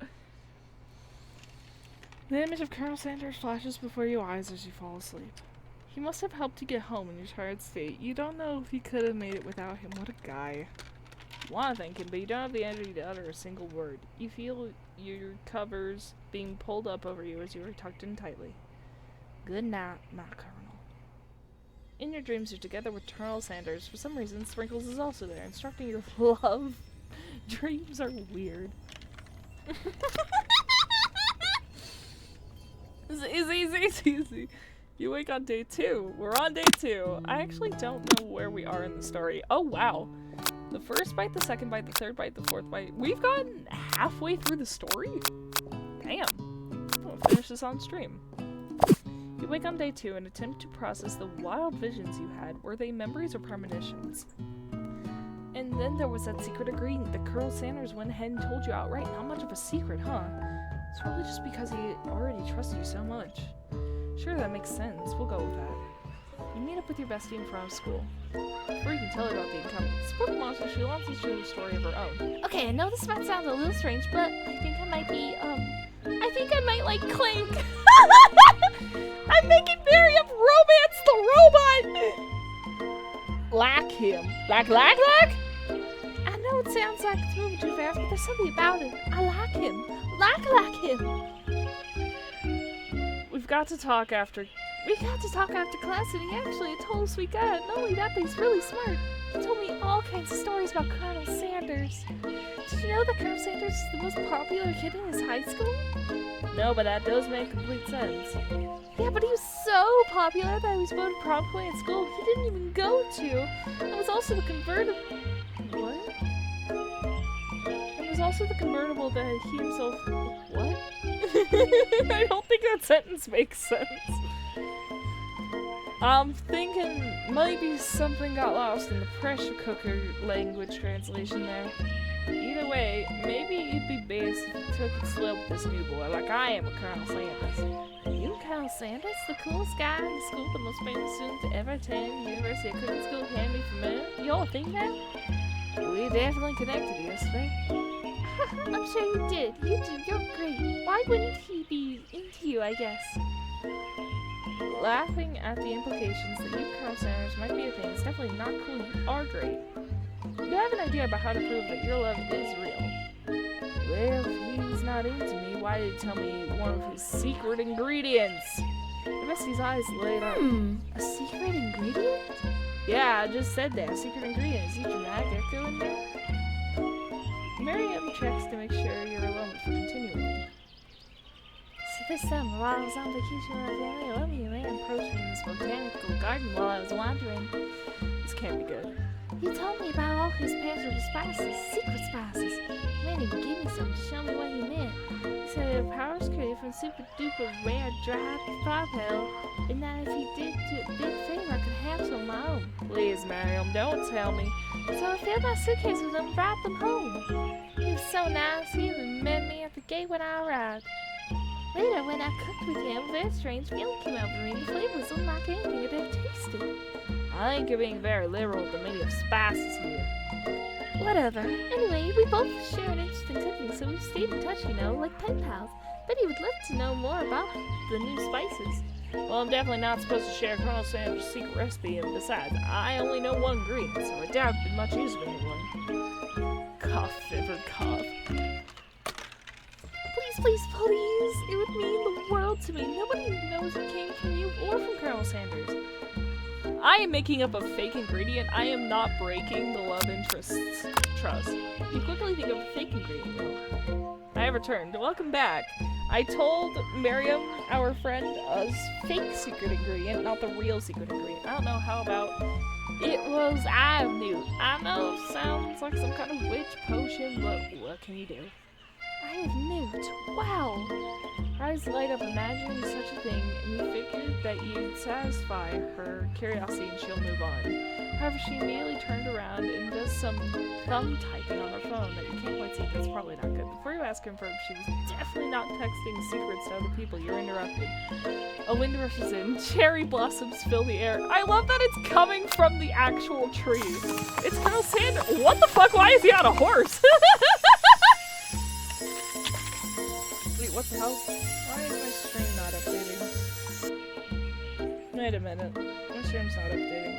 The image of Colonel Sanders flashes before your eyes as you fall asleep. He must have helped you get home in your tired state. You don't know if you could have made it without him. What a guy. You want to thank him, but you don't have the energy to utter a single word. You feel your covers being pulled up over you as you are tucked in tightly. Good night, my Colonel. In your dreams, you're together with Colonel Sanders. For some reason, Sprinkles is also there, instructing you to love. Dreams are weird. It's easy. You wake on day 2. We're on day 2. I actually don't know where we are in the story. Oh, wow. The first bite, the second bite, the third bite, the fourth bite. We've gotten halfway through the story? Damn. We'll finish this on stream. You wake on day 2 and attempt to process the wild visions you had. Were they memories or premonitions? And then there was that secret agreement that Colonel Sanders went ahead and told you outright. Not much of a secret, huh? It's probably just because he already trusts you so much. Sure, that makes sense. We'll go with that. You meet up with your bestie in front of school. Before you can tell her about the incoming Spork Monster, she launches into a story of her own. Okay, I know this might sound a little strange, but I think I might be, I think I might like Clank. I'm making Miriam romance the robot! Like him. Like? I know it sounds like it's moving too fast, but there's something about it. I like him. Like him. We've got to talk after. We got to talk after class, and he actually told us we got. Not only that, but he's really smart. He told me all kinds of stories about Colonel Sanders. Did you know that Colonel Sanders is the most popular kid in his high school? No, but that does make complete sense. Yeah, but he was so popular that he was voted prom queen at school he didn't even go to. It was also the convertible. What? It was also the convertible that he himself. What? I don't think that sentence makes sense. I'm thinking maybe something got lost in the pressure cooker language translation there. Either way, maybe it'd be best if you took it slow with this new boy, like I am with Colonel Sanders. You, Colonel Sanders, the coolest guy in school, the most famous student to ever attend the University of Cooking School Academy for Men. You all think that? We definitely connected yesterday. I'm sure you did. You're great. Why wouldn't he be into you, I guess? Laughing at the implications that you, Colonel Sanders, might be a thing is definitely not cool. You are great. You have an idea about how to prove that your love is real. Well, if he's not into me, why did he tell me one of his secret ingredients? The rest of his eyes laid out. A secret ingredient? Yeah, I just said that. Secret ingredient. Is he dramatic echo in there? Miriam checks to make sure you're alone before continuing. So this summer, while I was on vacation with my family, a lovely man approached me in this botanical garden while I was wandering. This can't be good. He told me about all his patented spices, secret spices. Man, he would give me some to show me what he meant. He said their powers created from super duper rare dried barbell, and that if he did a big favor, I could have some of my own. Please, Miriam, don't tell me. So I filled my suitcase with them and brought them home. He was so nice, he even met me at the gate when I arrived. Later, when I cooked with him, a very strange feeling came over me. The flavor was unlike anything I'd ever tasted. I think you're being very liberal with the meaning of spices here. Whatever. Anyway, we both share an interest in cooking, so we've stayed in touch, you know, like pen pals. Bet he would love to know more about the new spices. Well, I'm definitely not supposed to share Colonel Sanders' secret recipe, and besides, I only know one ingredient, so I doubt it'd be much use of anyone. Cough, fever, cough. Please, please. It would mean the world to me. Nobody knows it came from you or from Colonel Sanders. I am making up a fake ingredient. I am not breaking the love interest's trust. You quickly think of a fake ingredient, though. I have returned. Welcome back. I told Miriam, our friend, a fake secret ingredient, not the real secret ingredient. I don't know how about it was I knew. I know sounds like some kind of witch potion, but what can you do? I have newt. Wow. Her eyes light up imagining such a thing, and you figured that you'd satisfy her curiosity and she'll move on. However, she immediately turned around and does some thumb typing on her phone that you can't quite see. That's probably not good. Before you ask her for it, she was definitely not texting secrets to other people. You're interrupted. A wind rushes in. Cherry blossoms fill the air. I love that it's coming from the actual tree. It's Colonel Sanders. What the fuck? Why is he on a horse? Wait, what the hell? Why is my stream not updating? Wait a minute. My stream's not updating.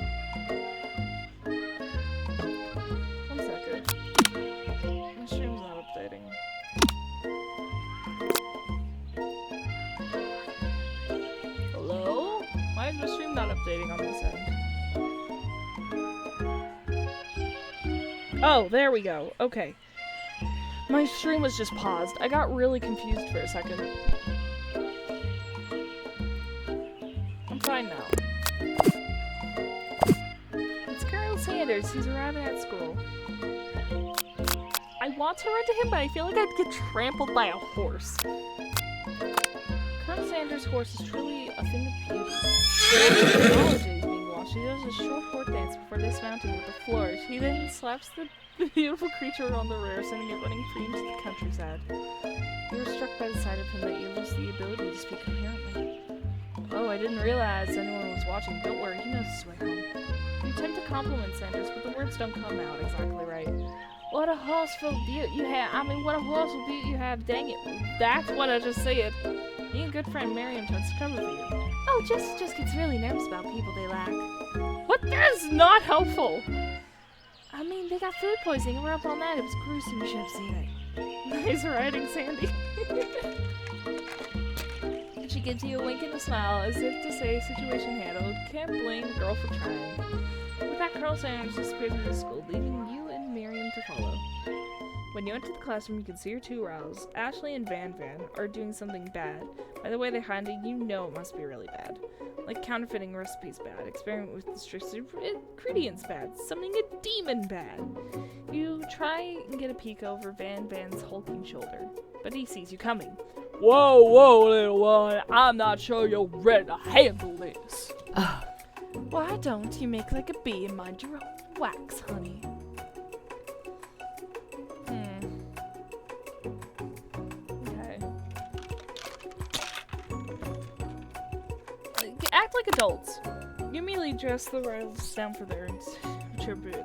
One second. My stream's not updating. Hello? Why is my stream not updating on this end? Oh, there we go. Okay. My stream was just paused. I got really confused for a second. I'm fine now. It's Colonel Sanders. He's arriving at school. I want to run to him, but I feel like I'd get trampled by a horse. Colonel Sanders' horse is truly a thing of beauty. The knowledge is being washed. He does a short horse dance before dismounting with the flourish. He then slaps the beautiful creature on the rear, sending it running free into the countryside. You were struck by the sight of him that you lose the ability to speak coherently. Oh, I didn't realize anyone was watching. Don't worry, he knows his way home. You attempt to compliment Sanders, but the words don't come out exactly right. What a horseful beaut you have. What a horseful beaut you have. Dang it. That's what I just said. You and good friend Miriam wants to cover for you. Oh, Jess just gets really nervous about people they like. What? That's not helpful. I mean, they got food poisoning and we're up all night. It was gruesome. You should have seen it. Nice writing, Sandy. She gives you a wink and a smile as if to say, situation handled. Can't blame the girl for trying. With that, Colonel Sanders disappears into the school, leaving you and Miriam to follow. When you enter the classroom, you can see your two rivals, Ashley and Van Van, are doing something bad. By the way they're hiding, you know it must be really bad. Like counterfeiting recipes bad. Experiment with the strict ingredients bad. Summoning a demon bad. You try and get a peek over Van's hulking shoulder, but he sees you coming. Whoa, whoa, little one. I'm not sure you're ready to handle this. Why don't you make like a bee and mind your own wax, honey? Okay. Act like adults. You immediately dress the rivals down for their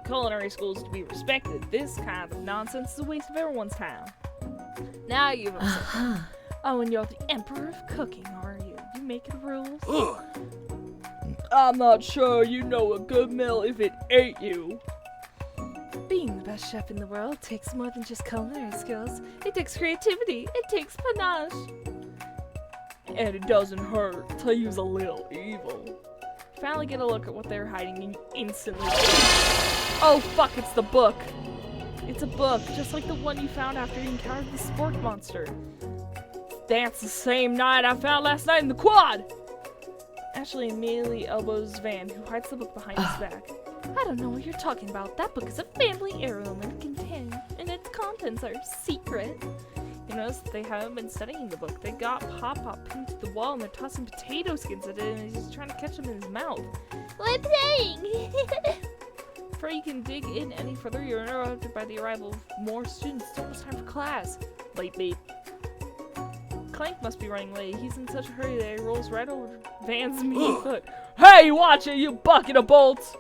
culinary schools to be respected. This kind of nonsense is a waste of everyone's time. Now you've upset. Oh, and you're the emperor of cooking, are you? You making rules? I'm not sure you know a good meal if it ain't you. Being the best chef in the world takes more than just culinary skills. It takes creativity. It takes panache. And it doesn't hurt to use a little evil. Finally get a look at what they're hiding and you instantly oh fuck, it's the book. It's a book, just like the one you found after you encountered the spork monster. That's the same night I found last night in the quad. Ashley immediately elbows Van, who hides the book behind his back. I don't know what you're talking about. That book is a family heirloom and its contents are secret. You notice that they haven't been studying the book. They got Pop-Pop pinned to the wall and they're tossing potato skins at it and he's trying to catch them in his mouth. We're playing! Before you can dig in any further, you're interrupted by the arrival of more students. It's almost time for class. Late, beep. Clank must be running late. He's in such a hurry that he rolls right over Van's meaty foot. Hey, watch it, you bucket of bolts!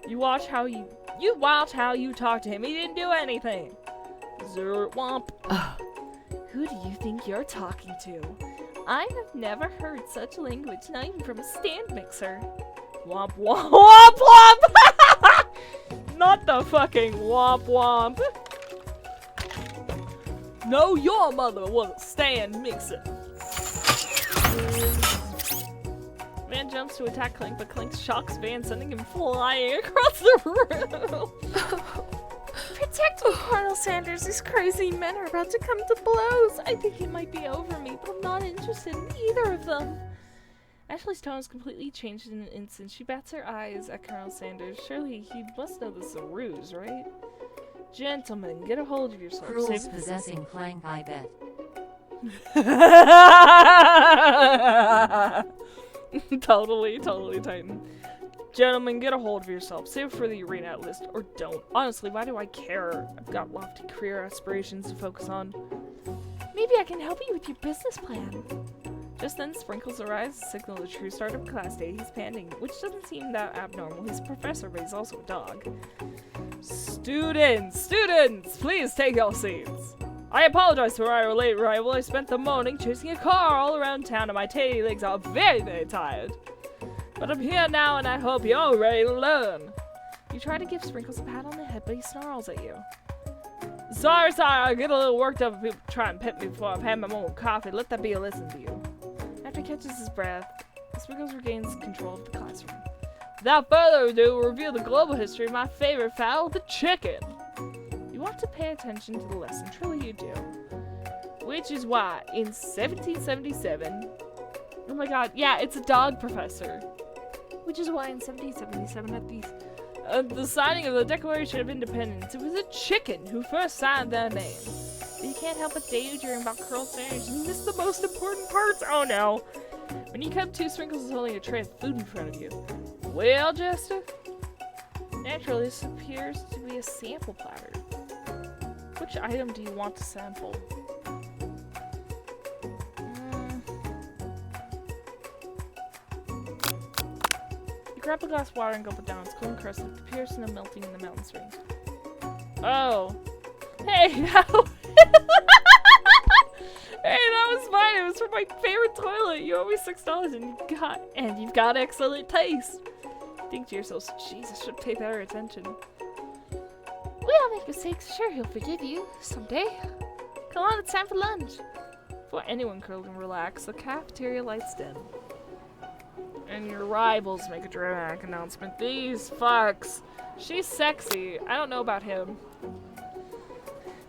You watch how you talk to him. He didn't do anything. Zert womp. Who do you think you're talking to? I have never heard such language, not even from a stand mixer. Womp womp womp womp! Not the fucking womp womp. No, your mother was a stand mixer. Van jumps to attack Clank, but Clank shocks Van, sending him flying across the room. Protect me, Colonel Sanders. These crazy men are about to come to blows. I think it might be over me, but I'm not interested in either of them. Ashley's tone is completely changed in an instant. She bats her eyes at Colonel Sanders. Surely he must know this is a ruse, right? Gentlemen, get a hold of yourself. Rules possessing Clank, I bet. Totally Titan. Gentlemen, get a hold of yourself. Save it for the arena list, or don't. Honestly, why do I care? I've got lofty career aspirations to focus on. Maybe I can help you with your business plan. Just then, Sprinkles arrives to signal the true start of class day. He's panting, which doesn't seem that abnormal. He's a professor, but he's also a dog. Students, please take your seats. I apologize for our late arrival. I spent the morning chasing a car all around town and my teddy legs are very tired. But I'm here now and I hope you're ready to learn. You try to give Sprinkles a pat on the head, but he snarls at you. Sorry, I get a little worked up if people try and pet me before I've had my moment of coffee. Let that be a lesson to you. After he catches his breath, Sprinkles regains control of the classroom. Without further ado, we'll review the global history of my favorite fowl, the chicken. You want to pay attention to the lesson, truly you do. Which is why, in 1777... Oh my god, yeah, it's a dog, Professor. Which is why in 1777 at the signing of the Declaration of Independence, it was a chicken who first signed their name. But you can't help but daydream about Colonel Sanders. You miss the most important parts. Oh no. When you come to, Sprinkles is holding a tray of food in front of you. Well, Jester? Naturally, this appears to be a sample platter. Which item do you want to sample? You grab a glass of water and gulp it down. It's cold and crusty. It appears to no melting in the mountain springs. Oh. Hey, now. Hey, that was mine. It was from my favorite toilet. You owe me $6 and you've got excellent taste. Think to yourself, jeez, I should pay better attention. We all make mistakes. Sure, he'll forgive you someday. Come on, it's time for lunch. Before anyone can relax, the cafeteria lights dim. And your rivals make a dramatic announcement. These fucks. She's sexy. I don't know about him.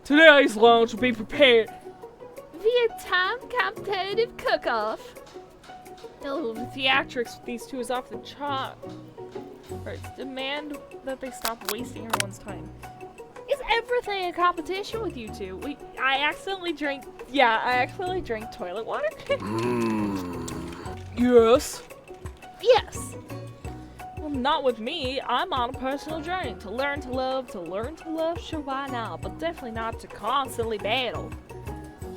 Today's lunch will be prepared via time competitive cook-off. Oh, the theatrics with these two is off the chart. Alright, demand that they stop wasting everyone's time. Is everything a competition with you two? I accidentally drank toilet water? Yes. Yes. Well, not with me. I'm on a personal journey to learn to love, sure, why not? But definitely not to constantly battle.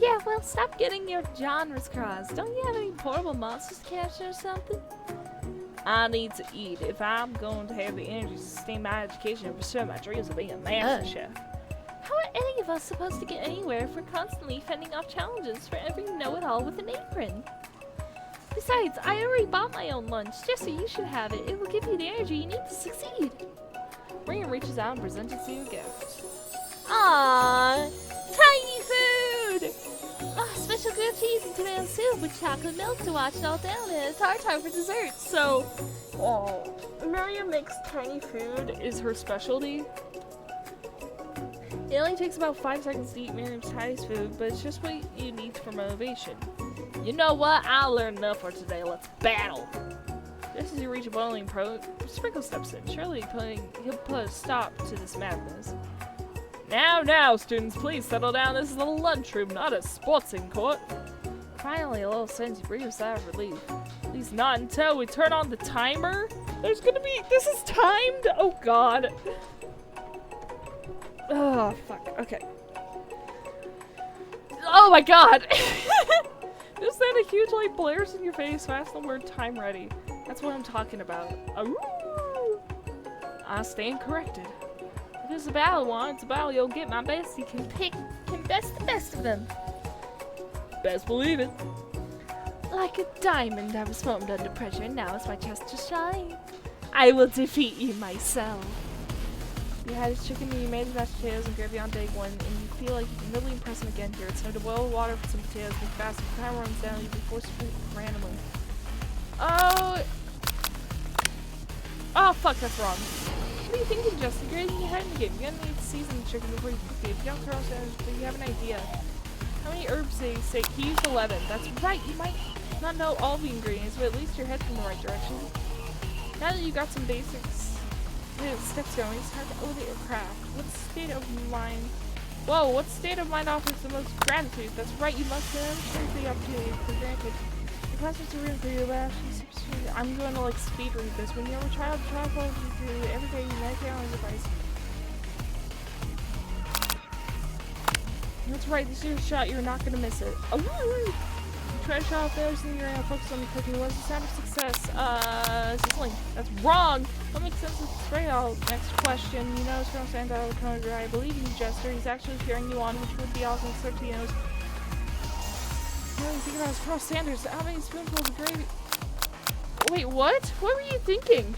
Yeah, well, stop getting your genres crossed. Don't you have any portable monsters to catch or something? I need to eat if I'm going to have the energy to sustain my education and pursue my dreams of being a master chef. How are any of us supposed to get anywhere if we're constantly fending off challenges for every know-it-all with an apron? Besides, I already bought my own lunch. Jesse, you should have it. It will give you the energy you need to succeed. Brian reaches out and presents you a gift. Aww, tiny food! Special grilled cheese and tomato soup with chocolate milk to wash it all down, and a tartare for dessert. So, Miriam makes tiny food is her specialty. It only takes about 5 seconds to eat Miriam's tiny food, but it's just what you need for motivation. You know what? I learned enough for today. Let's battle. Just as you reach a boiling point, Sprinkle steps in. Surely he'll put a stop to this madness. Now, students, please settle down. This is a lunchroom, not a sporting court. Finally, a little sense you breathe a sigh of relief. At least not until we turn on the timer. This is timed? Oh god. Oh, fuck. Okay. Oh my god! Just then a huge light blares in your face fast the word time ready. That's what I'm talking about. I stand corrected. If it's a battle one, it's a battle you'll get my best. You can best the best of them. Best believe it. Like a diamond, I was formed under pressure, and now it's my chance to shine. I will defeat you myself. You had his chicken and you made his mashed potatoes and gravy on day one, and you feel like you can really impress him again here. It's time to boil water for some potatoes, make fast. If the timer runs down, you'll be forced to eat randomly. Oh, fuck, that's wrong. What are you thinking, Justin? You're getting ahead in the game. You're gonna need to season the chicken before you cook it. If you don't throw sandwich, but you have an idea. How many herbs did he say? He used 11. That's right, you might not know all the ingredients, but at least you're heading in the right direction. Now that you got some basics steps going, it's time to elevate your craft. What state of mind? Whoa, what state of mind offers the most gratitude? That's right, you must never take the opportunity for granted. The classmates are rooting for you, but I'm going to speed read this. When you're a child, try to follow through every day you meditate on his advice. That's right, this is your shot, you're not going to miss it. Oh, you try to shot off failures and you're going to focus on the cooking. What's the sound of success? Sizzling. That's wrong! What makes sense with spray out? Next question. You know, Colonel Sandal will come over. I believe in you, Jester. He's actually cheering you on, which would be awesome, except he knows. You know, you think about Colonel Sanders. How many spoonfuls of gravy? Wait, what? What were you thinking?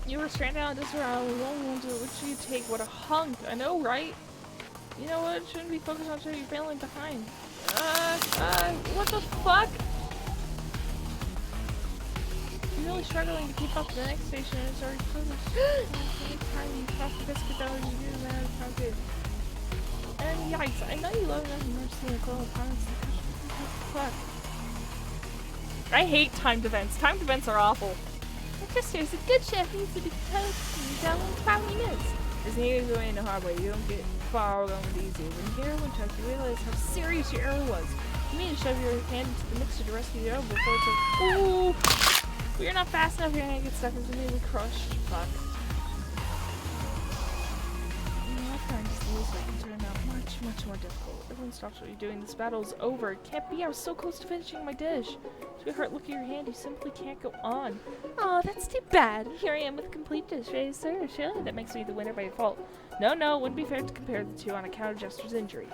You were stranded on this round. We won't want to. What should you take? What a hunk. I know, right? You know what? Shouldn't be focused on showing you're failing behind. What the fuck? You're really struggling to keep up to the next station and it's already finished. Anytime you cross the biscuit dough, you do, man, it sounds good. And yikes, I know you love enough mercy and call opponents. Fuck. I hate timed events. Timed events are awful. Just a good chef needs to be toast and done in 5 minutes. There's needed to go in the hard way. You don't get far going with easy. When you hear one touch, you realize how serious your error was. You need to shove your hand into the mixer to rescue your own before it's like, ooh! But you're not fast enough, your hand gets stuck and immediately crushed. Fuck. That kind of lose can turn out much more difficult. Everyone stops what you're doing. This battle's over. It can't be. I was so close to finishing my dish. Sweetheart, look at your hand. You simply can't go on. Oh, that's too bad. Here I am with a complete dish ready to serve. Surely that makes me the winner by default. No, it wouldn't be fair to compare the two on account of Jester's injury.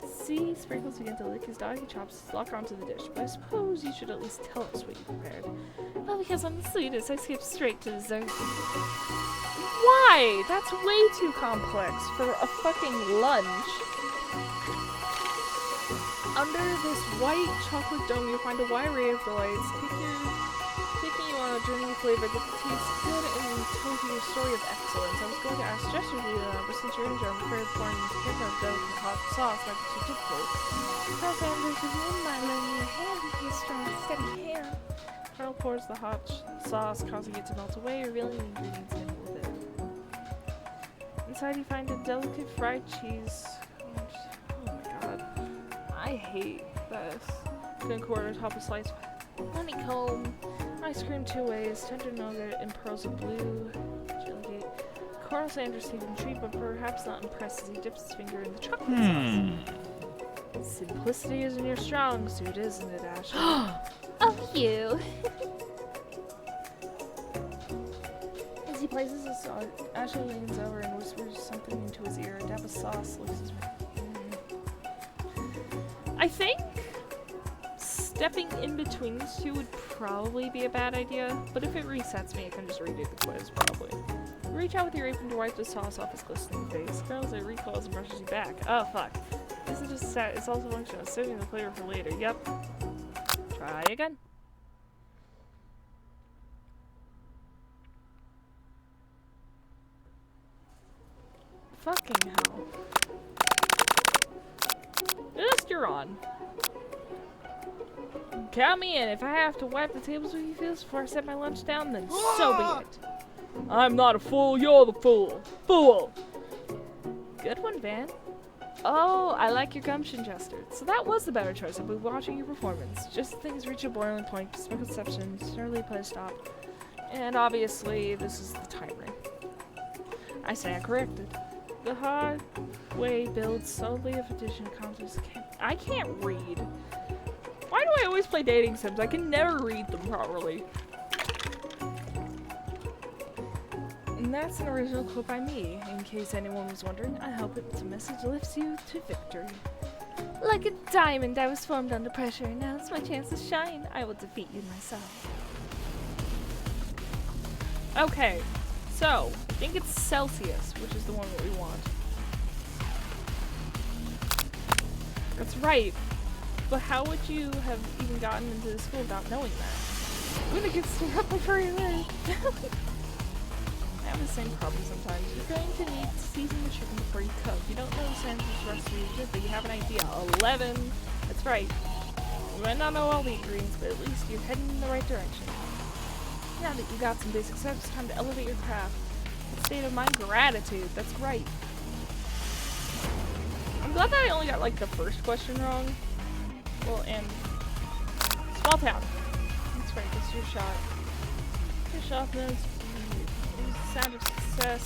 See, Sprinkles began to lick his doggy chops lock onto the dish, but I suppose you should at least tell us what you prepared. Well, because I'm the sweetest, I skipped straight to dessert. Why? That's way too complex for a fucking lunch. Under this white chocolate dome, you'll find a wide array of delights. Taking you on a genuinely flavored that tastes good and tells you a story of excellence. I was going to ask Jester to do that, but since you're injured, I'm afraid pouring this camera of dough with hot sauce might be too difficult. Carl Sanders, if you wouldn't mind lending me a hand with your strong, steady hand. Carl pours the hot sauce, causing it to melt away, revealing the ingredients in with it. Inside, you find a delicate fried cheese. Oh my god. I hate this. Then quarter top a slice honeycomb, ice cream 2 ways, tender nougat, and pearls of blue jelly. Carl Sanders seemed intrigued, but perhaps not impressed as he dips his finger in the chocolate sauce. Simplicity isn't your strong suit, isn't it, Ashley? Oh, you. As he places his sauce, Ashley leans over and whispers something into his ear. A dab of sauce looks his I think stepping in between these two would probably be a bad idea, but if it resets me, I can just redo the quiz, probably. Reach out with your apron to wipe the sauce off his glistening face. Carlos it recalls and brushes you back. Oh, fuck. This isn't just set, it's also functional, of saving the flavor for later. Yep. Try again. Fucking hell. Just you're on. Count me in. If I have to wipe the tables with you feels before I set my lunch down, then so be it. I'm not a fool, you're the fool. Fool! Good one, Van. Oh, I like your gumption, Jester. So that was the better choice. I'll be watching your performance. Just as things reach a boiling point, misconception, sternly put a stop. And obviously, this is the timer. I stand corrected. The hard way builds solely of addition concepts. I can't read. Why do I always play dating sims? I can never read them properly. And that's an original quote by me. In case anyone was wondering, I hope its message lifts you to victory. Like a diamond, I was formed under pressure. Now it's my chance to shine. I will defeat you myself. Okay, so I think it's Celsius, which is the one that we want. That's right. But how would you have even gotten into the school without knowing that? I'm gonna get stirred up before you learn. I have the same problem sometimes. You're going to need to season the chicken before you cook. You don't know the sandwich recipe is good, but you have an idea. 11. That's right. You might not know all the ingredients, but at least you're heading in the right direction. Now that you got some basic steps, it's time to elevate your craft. A state of mind, gratitude. That's right. I'm glad that I only got like the first question wrong. Well, and small town. That's right. That's your shot. Your shot notes. The sound of success.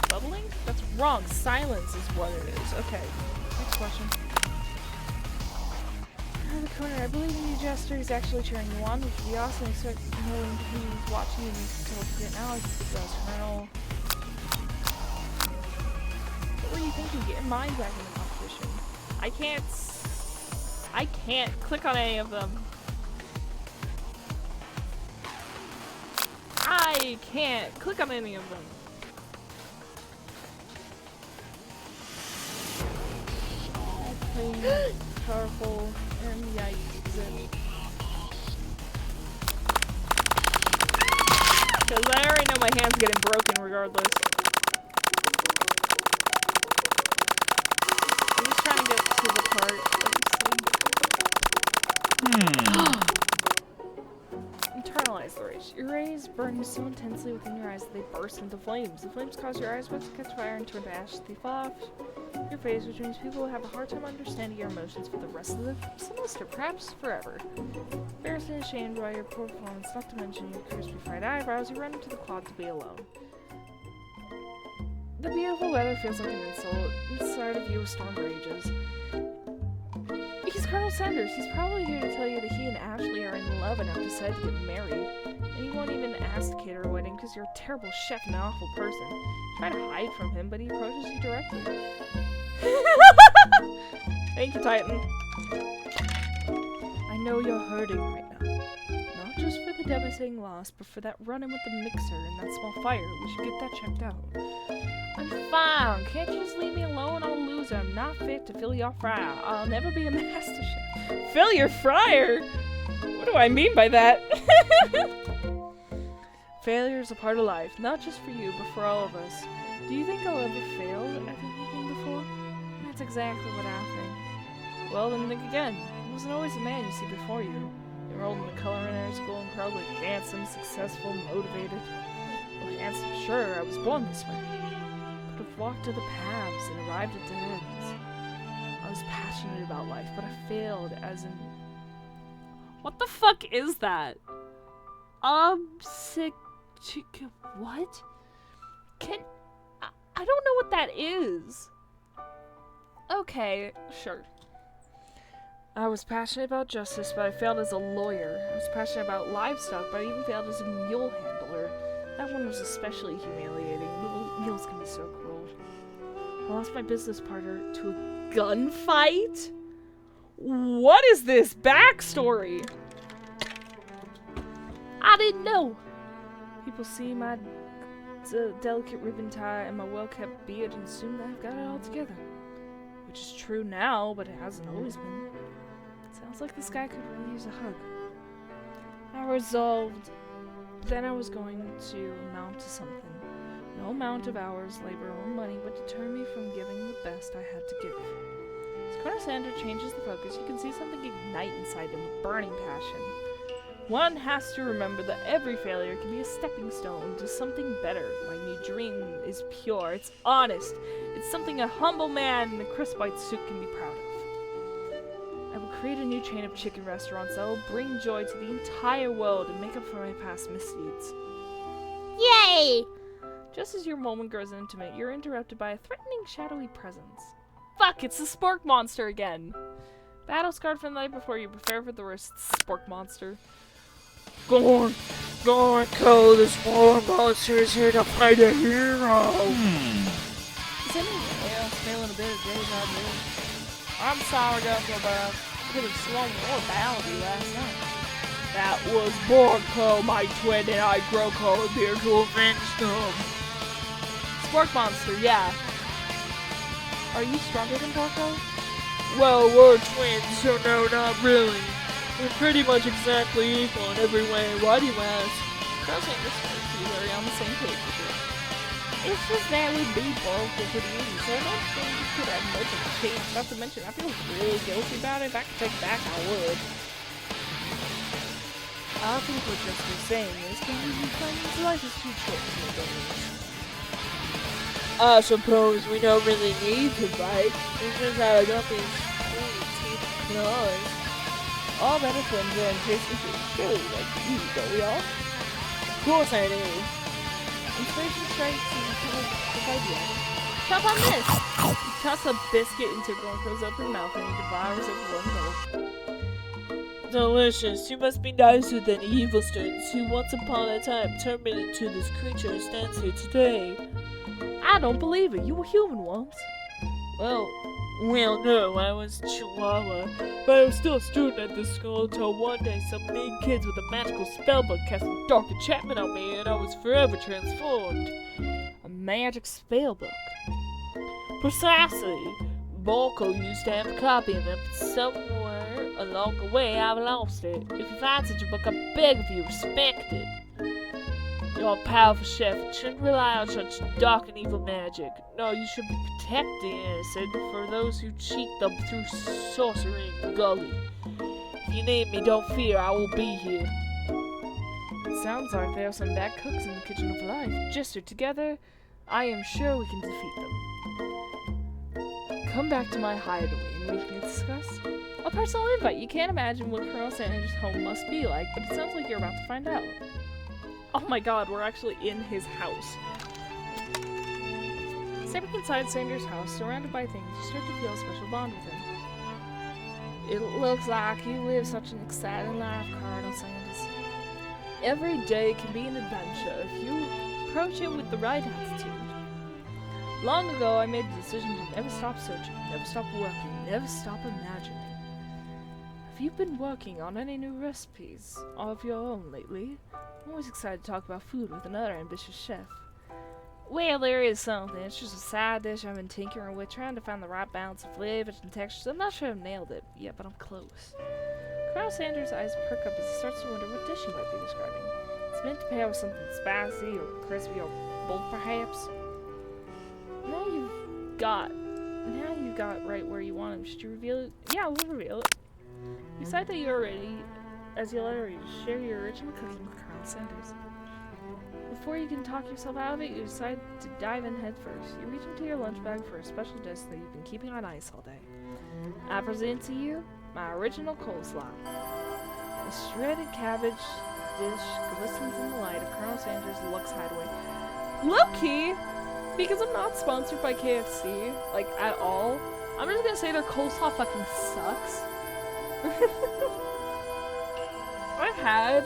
Bubbling? That's wrong. Silence is what it is. Okay. Next question. Out of the corner, I believe in you, Jester. He's actually cheering you on, which would be awesome. Except knowing he's watching you and you can forget now. He's the best colonel. What were you thinking? Get your mind back in the competition. I can't click on any of them. I can't click on any of them. Powerful, and yeah, you use it. Because I already know my hand's getting broken regardless. I'm just trying to get to the part. Internalize the rage. Your rays burn so intensely within your eyes that they burst into flames. The flames cause your eyes to catch fire and turn to ash. They fall off your face, which means people will have a hard time understanding your emotions for the rest of the semester, perhaps forever. Embarrassed and ashamed by your poor performance, not to mention your crispy fried eyebrows, you run into the quad to be alone. The beautiful weather feels like an insult. Inside of you a storm rages. He's Colonel Sanders. He's probably here to tell you that he and Ashley are in love and have decided to get married. And you won't even ask to cater a wedding because you're a terrible chef and an awful person. You try to hide from him, but he approaches you directly. Thank you, Titan. I know you're hurting right now. Not just for the devastating loss, but for that run-in with the mixer and that small fire. We should get that checked out. I'm fine. Can't you just leave me alone? I'm a loser. I'm not fit to fill your fryer. I'll never be a master chef. Fill your fryer? What do I mean by that? Failure is a part of life, not just for you, but for all of us. Do you think I'll ever fail at anything before? That's exactly what I think. Well, then think again. It wasn't always the man you see before you. You enrolled in the culinary school and probably handsome, successful, motivated. Well, handsome, sure, I was born this way. But I've walked other paths and arrived at dead ends. I was passionate about life, but I failed as in... What the fuck is that? What? I don't know what that is. Okay, sure. I was passionate about justice, but I failed as a lawyer. I was passionate about livestock, but I even failed as a mule handler. That one was especially humiliating. Mules can be so cruel. I lost my business partner to a gunfight? What is this backstory? I didn't know. People see my delicate ribbon tie and my well-kept beard and assume that I've got it all together. Which is true now, but it hasn't always been. Sounds like this guy could really use a hug. I resolved then I was going to amount to something. No amount of hours, labor, or money would deter me from giving the best I had to give. As Colonel Sanders changes the focus, you can see something ignite inside him with burning passion. One has to remember that every failure can be a stepping stone to something better. My new dream is pure, it's honest, it's something a humble man in a crisp white suit can be proud of. I will create a new chain of chicken restaurants that will bring joy to the entire world and make up for my past misdeeds. Yay! Just as your moment grows intimate, you're interrupted by a threatening, shadowy presence. Fuck, it's the spork monster again! Battle scarred from the night before, you prepare for the worst. Spork monster. Go on, Cole, this war monster is here to fight a hero. Is anyone else feeling a bit of deja vu? I'm sorry, Duffel, but I could have swung more bounty last night. That was Borko, my twin, and I Groko are here to avenge them. Spork monster, yeah. Are you stronger than Borko? Well, we're twins, so no, not really. We're pretty much exactly equal in every way. Why do you ask? Girls ain't just very on the same page with you. It's just that we beat both the community, So I don't think you could have much of a change. Not to mention, I feel really guilty about it. If I could take it back, I would. I think what just was saying is, life is too short to make enemies. I suppose we don't really need to fight. It's just how I got these teeth and claws. All better friends are in tasting food. Surely we like to eat, don't we all? Of course I do. Inspiration strikes and this idea. Chop on this! You toss a biscuit into Gonko's open mouth and he devours it with one gulp. Delicious. You must be nicer than evil students who once upon a time turned me into this creature who stands here today. I don't believe it. You were human once. Well, no, I was Chihuahua, but I was still a student at this school until one day some mean kids with a magical spellbook cast a dark enchantment on me and I was forever transformed. A magic spellbook. Precisely. Borko used to have a copy of it, but somewhere along the way I've lost it. If you find such a book, I beg of you, respect it. You're a powerful chef and shouldn't rely on such dark and evil magic. No, you should be protecting the innocent for those who cheat them through sorcery and gully. If you need me, don't fear, I will be here. It sounds like there are some bad cooks in the kitchen of life. Just together, I am sure we can defeat them. Come back to my hideaway and we can discuss. A personal invite. You can't imagine what Colonel Sanders' home must be like, but it sounds like you're about to find out. Oh my god, we're actually in his house. Stepping inside Sanders' house, surrounded by things, you start to feel a special bond with him. It looks like you live such an exciting life, Colonel Sanders. Every day can be an adventure if you approach it with the right attitude. Long ago, I made the decision to never stop searching, never stop working, never stop imagining. Have you been working on any new recipes of your own lately? I'm always excited to talk about food with another ambitious chef. Well, there is something. It's just a side dish I've been tinkering with, trying to find the right balance of flavors and textures. I'm not sure I've nailed it yet, but I'm close. Colonel Sanders' eyes perk up as he starts to wonder what dish he might be describing. It's meant to pair with something spicy or crispy or bold, perhaps. Now you've got right where you want him. Should you reveal it? Yeah, we'll reveal it. You decide that you are ready, as you let her share your original cooking with Colonel Sanders. Before you can talk yourself out of it, you decide to dive in head first. You reach into your lunch bag for a special dish that you've been keeping on ice all day. I present to you my original coleslaw. The shredded cabbage dish glistens in the light of Colonel Sanders' Lux Hideaway. Low-key, because I'm not sponsored by KFC, like, at all, I'm just gonna say their coleslaw fucking sucks. I've had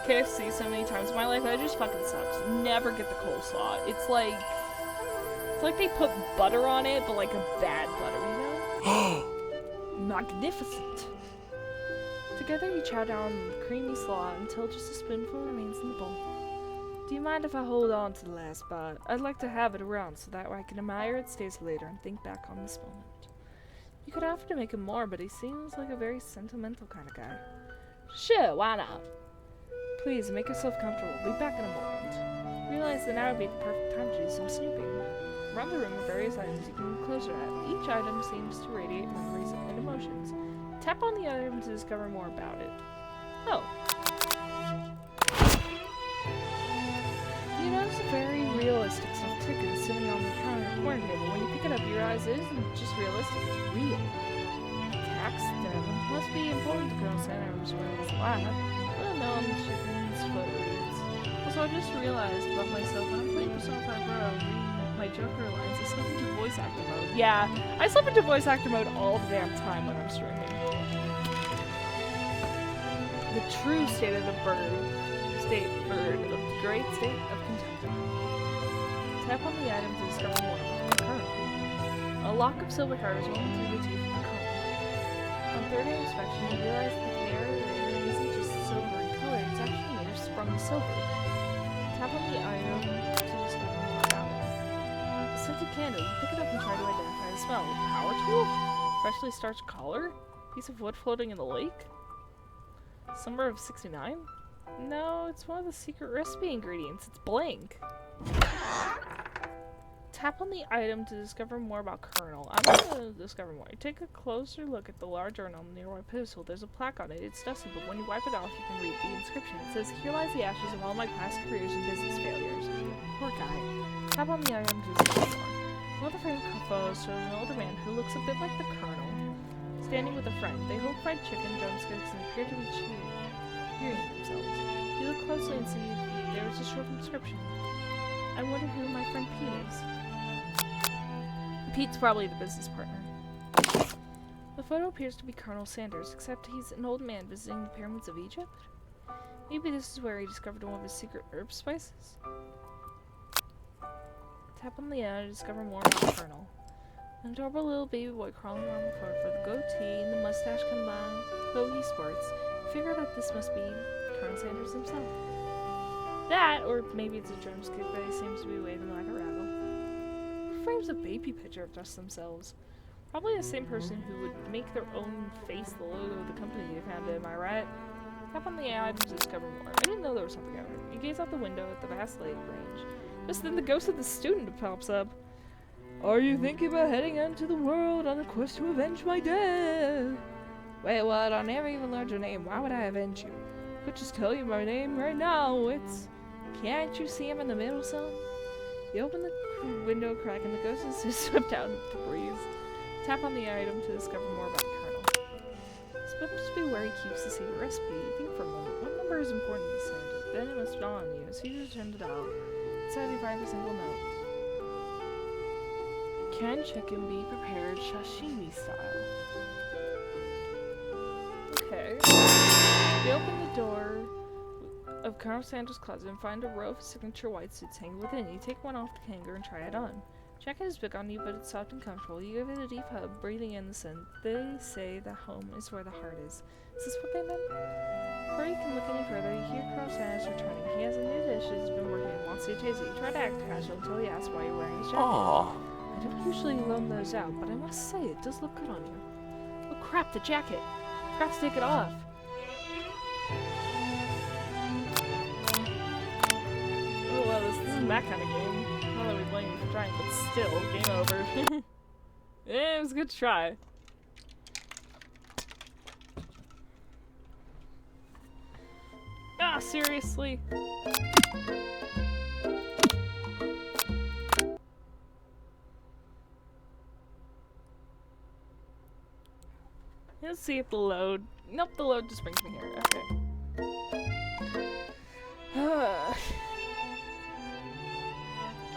KFC so many times in my life, it just fucking sucks. Never get the coleslaw. It's like they put butter on it, but like a bad butter, you know? Magnificent. Together you chow down the creamy slaw until just a spoonful remains in the bowl. Do you mind if I hold on to the last bite? I'd like to have it around so that way I can admire its taste later and think back on this moment. You could offer to make him more, but he seems like a very sentimental kind of guy. Sure, why not? Please, make yourself comfortable. We'll be back in a moment. Realize that now would be the perfect time to do some snooping. Around the room are various items you can close your eye. Each item seems to radiate memories and emotions. Tap on the item to discover more about it. Oh. You notice a very realistic stuffed chicken sitting on the counter corner table. When you pick it up, you realize it isn't just realistic, it's real. Taxidermy must be important to Colonel Sanders when it's alive. Well known chicken's foot reads. Also, I just realized about myself when I'm playing Persona 5 Row, reading my Joker lines, I slip into voice actor mode. Yeah, I slip into voice actor mode all the damn time when I'm streaming. The true state of the great state of Kentucky. Tap on the item to discover more about the colonel. A lock of silver hair is rolling through the teeth of the colonel. On third inspection, you realize that the hair isn't just silver in color, it's actually made of sprung silver. Tap on the item to discover more about it. A scented candle, you pick it up and try to identify the smell. Power tool? Freshly starched collar? Piece of wood floating in the lake? Summer of 69? No, it's one of the secret recipe ingredients. It's blank. Tap on the item to discover more about Colonel. I'm gonna discover more. Take a closer look at the large journal on the nearby pedestal. There's a plaque on it. It's dusty, but when you wipe it off, you can read the inscription. It says, "Here lies the ashes of all my past careers and business failures." Poor guy. Tap on the item to discover more. One of the framed photos shows an older man who looks a bit like the Colonel, standing with a friend. They hold fried chicken drumsticks and appear to be cheering themselves. You look closely and see there is a short inscription. I wonder who my friend Pete is. Pete's probably the business partner. The photo appears to be Colonel Sanders, except he's an old man visiting the pyramids of Egypt. Maybe this is where he discovered one of his secret herb spices? Tap on the ad to discover more about the Colonel. An adorable little baby boy crawling around the floor for the goatee and the mustache combined, though he sports. Figure that this must be Colonel Sanders himself. That, or maybe it's a drumstick that he seems to be waving like a rattle. Who frames a baby picture of just themselves? Probably the same person who would make their own face the logo of the company they founded, am I right? Tap on the AI to discover more. I didn't know there was something out there. You gaze out the window at the vast lake range. Just then the ghost of the student pops up. Are you thinking about heading into the world on a quest to avenge my death? Wait, what? I never even learned your name. Why would I avenge you? I could just tell you my name right now. It's... Can't you see him in the middle, son? You open the window crack and the ghost is just swept out into the breeze. Tap on the item to discover more about the Colonel. This must be where he keeps the secret recipe. Think for a moment. What number is important to send? Then it must dawn on you. As you return to dial, 75 a single note. Can chicken be prepared sashimi style? Okay. You open the door of Colonel Sanders' closet and find a row of signature white suits hanging within. You take one off the hanger and try it on. Jacket is big on you, but it's soft and comfortable. You give it a deep hug, breathing in the scent. They say that home is where the heart is. Is this what they meant? Before you can look any further, you hear Colonel Sanders returning. He has a new dish he's been working on and wants you to taste it. You try to act casual until he asks why you're wearing his jacket. Aww. I don't usually loan those out, but I must say it does look good on you. Oh crap, the jacket! Forgot to take it off. wasn't that kind of game. Not that we blame you for trying, but still, game over. It was a good try. Ah, seriously? Let's see if the load... Nope, the load just brings me here. Okay.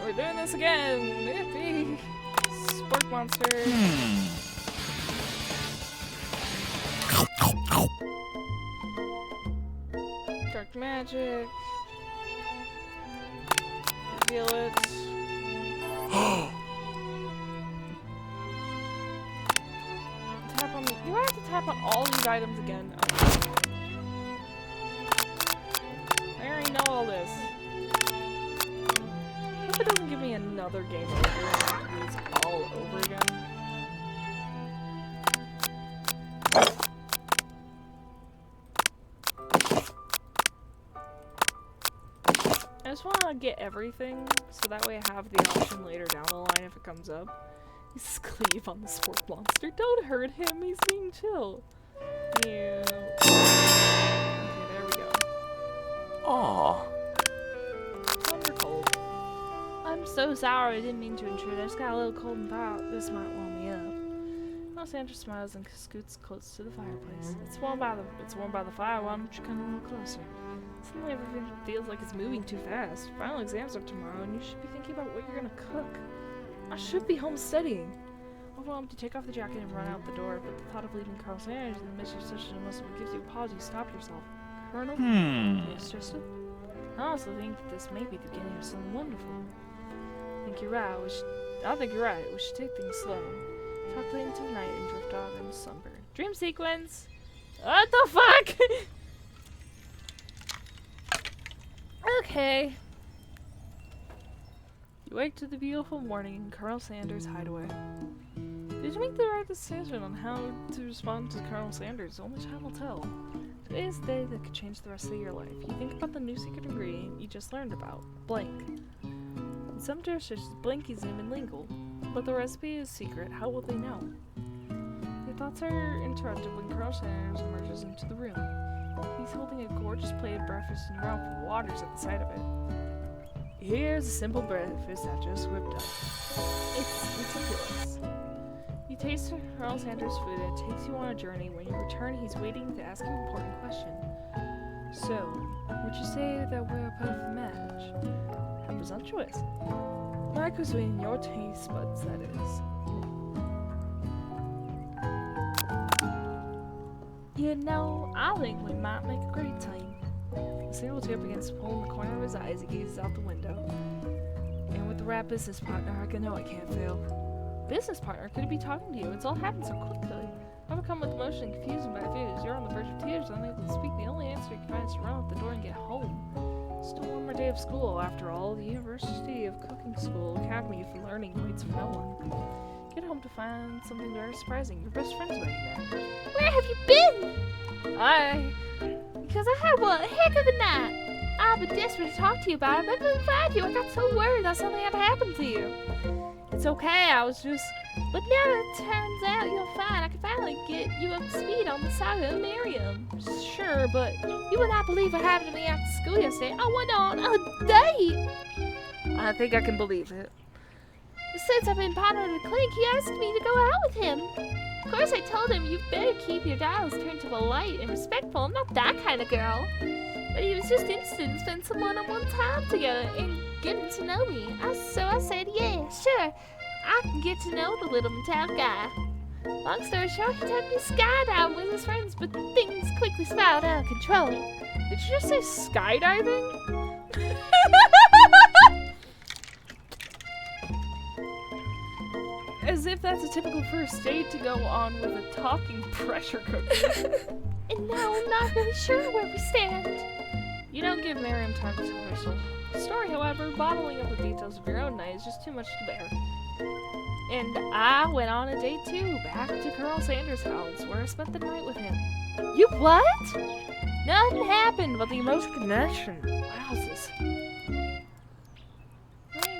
We're doing this again! Yippee! Sport monster! Dark magic. Reveal it. Tap on... Do I have to tap on all these items again? I already know all this. Hope it doesn't give me another game over and I have to do this all over again. I just want to get everything, so that way I have the option later down the line if it comes up. He's cleave on the sport monster. Don't hurt him, he's being chill. Ew. Okay, there we go. Aw. Thunder cold. I'm so sorry. I didn't mean to intrude. I just got a little cold and thought this might warm me up. Sandra smiles and scoots close to the fireplace. It's warm by the fire. Why don't you come a little closer? Suddenly everything feels like it's moving too fast. Final exams are tomorrow, and you should be thinking about what you're gonna cook. I should be home studying. Overwhelmed, you take off the jacket and run out the door, but the thought of leaving Carl Sanders in the midst of such an emotion gives you a pause. You stop yourself. Colonel? Yes, Tristan? I also think that this may be the beginning of something wonderful. I think you're right. We should take things slow. Talk late into the night and drift off into sunburn. Dream sequence! What the fuck? Okay. You wake to the beautiful morning in Colonel Sanders' hideaway. Did you make the right decision on how to respond to Colonel Sanders? Only time will tell. Today is the day that could change the rest of your life. You think about the new secret ingredient you just learned about. Blank. In some dishes, blank is even legal. But the recipe is secret. How will they know? Your thoughts are interrupted when Colonel Sanders emerges into the room. He's holding a gorgeous plate of breakfast and your mouth waters at the sight of it. Here's a simple breakfast I just whipped up. It's meticulous. You taste Colonel Sanders' food and it takes you on a journey. When you return, he's waiting to ask you an important question. So, would you say that we're a perfect match? How presumptuous. My cuisine, your taste buds, that is. You know, I think we might make a great team. The single tear begins to pull in the corner of his eye as he gazes out the window. And with the right business partner, I know I can't fail. Business partner? Could he be talking to you? It's all happened so quickly. Overcome with emotion and confusion by fears, you're on the verge of tears, unable to speak. The only answer you can find is to run out the door and get home. Still one more day of school, after all. The University of Cooking School Academy for Learning waits for no one. Get home to find something very surprising. Your best friend's waiting there. Where have you been? Because I had one heck of a night. I've been desperate to talk to you about it, but I couldn't find you. I got so worried that something had happened to you. It's okay, I was just... But now it turns out you're fine. I can finally get you up to speed on the saga of Miriam. Sure, but you would not believe what happened to me after school yesterday. I went on a date. I think I can believe it. Since I've been partnered with Clink, he asked me to go out with him. Of course, I told him you better keep your dials turned to polite and respectful. I'm not that kind of girl. But he was just interested in spending some one-on-one time together and getting to know me. So I said, yeah, sure. I can get to know the little metallic guy. Long story short, he took me skydiving with his friends, but things quickly spiraled out of control. Did you just say skydiving? As if that's a typical first date to go on with a talking pressure cooker. And now I'm not really sure where we stand. You don't give Miriam time to tell her story, however. Bottling up the details of your own night is just too much to bear. And I went on a date too, back to Colonel Sanders' house, where I spent the night with him. You what? Nothing happened but the emotional connection. Wowzers.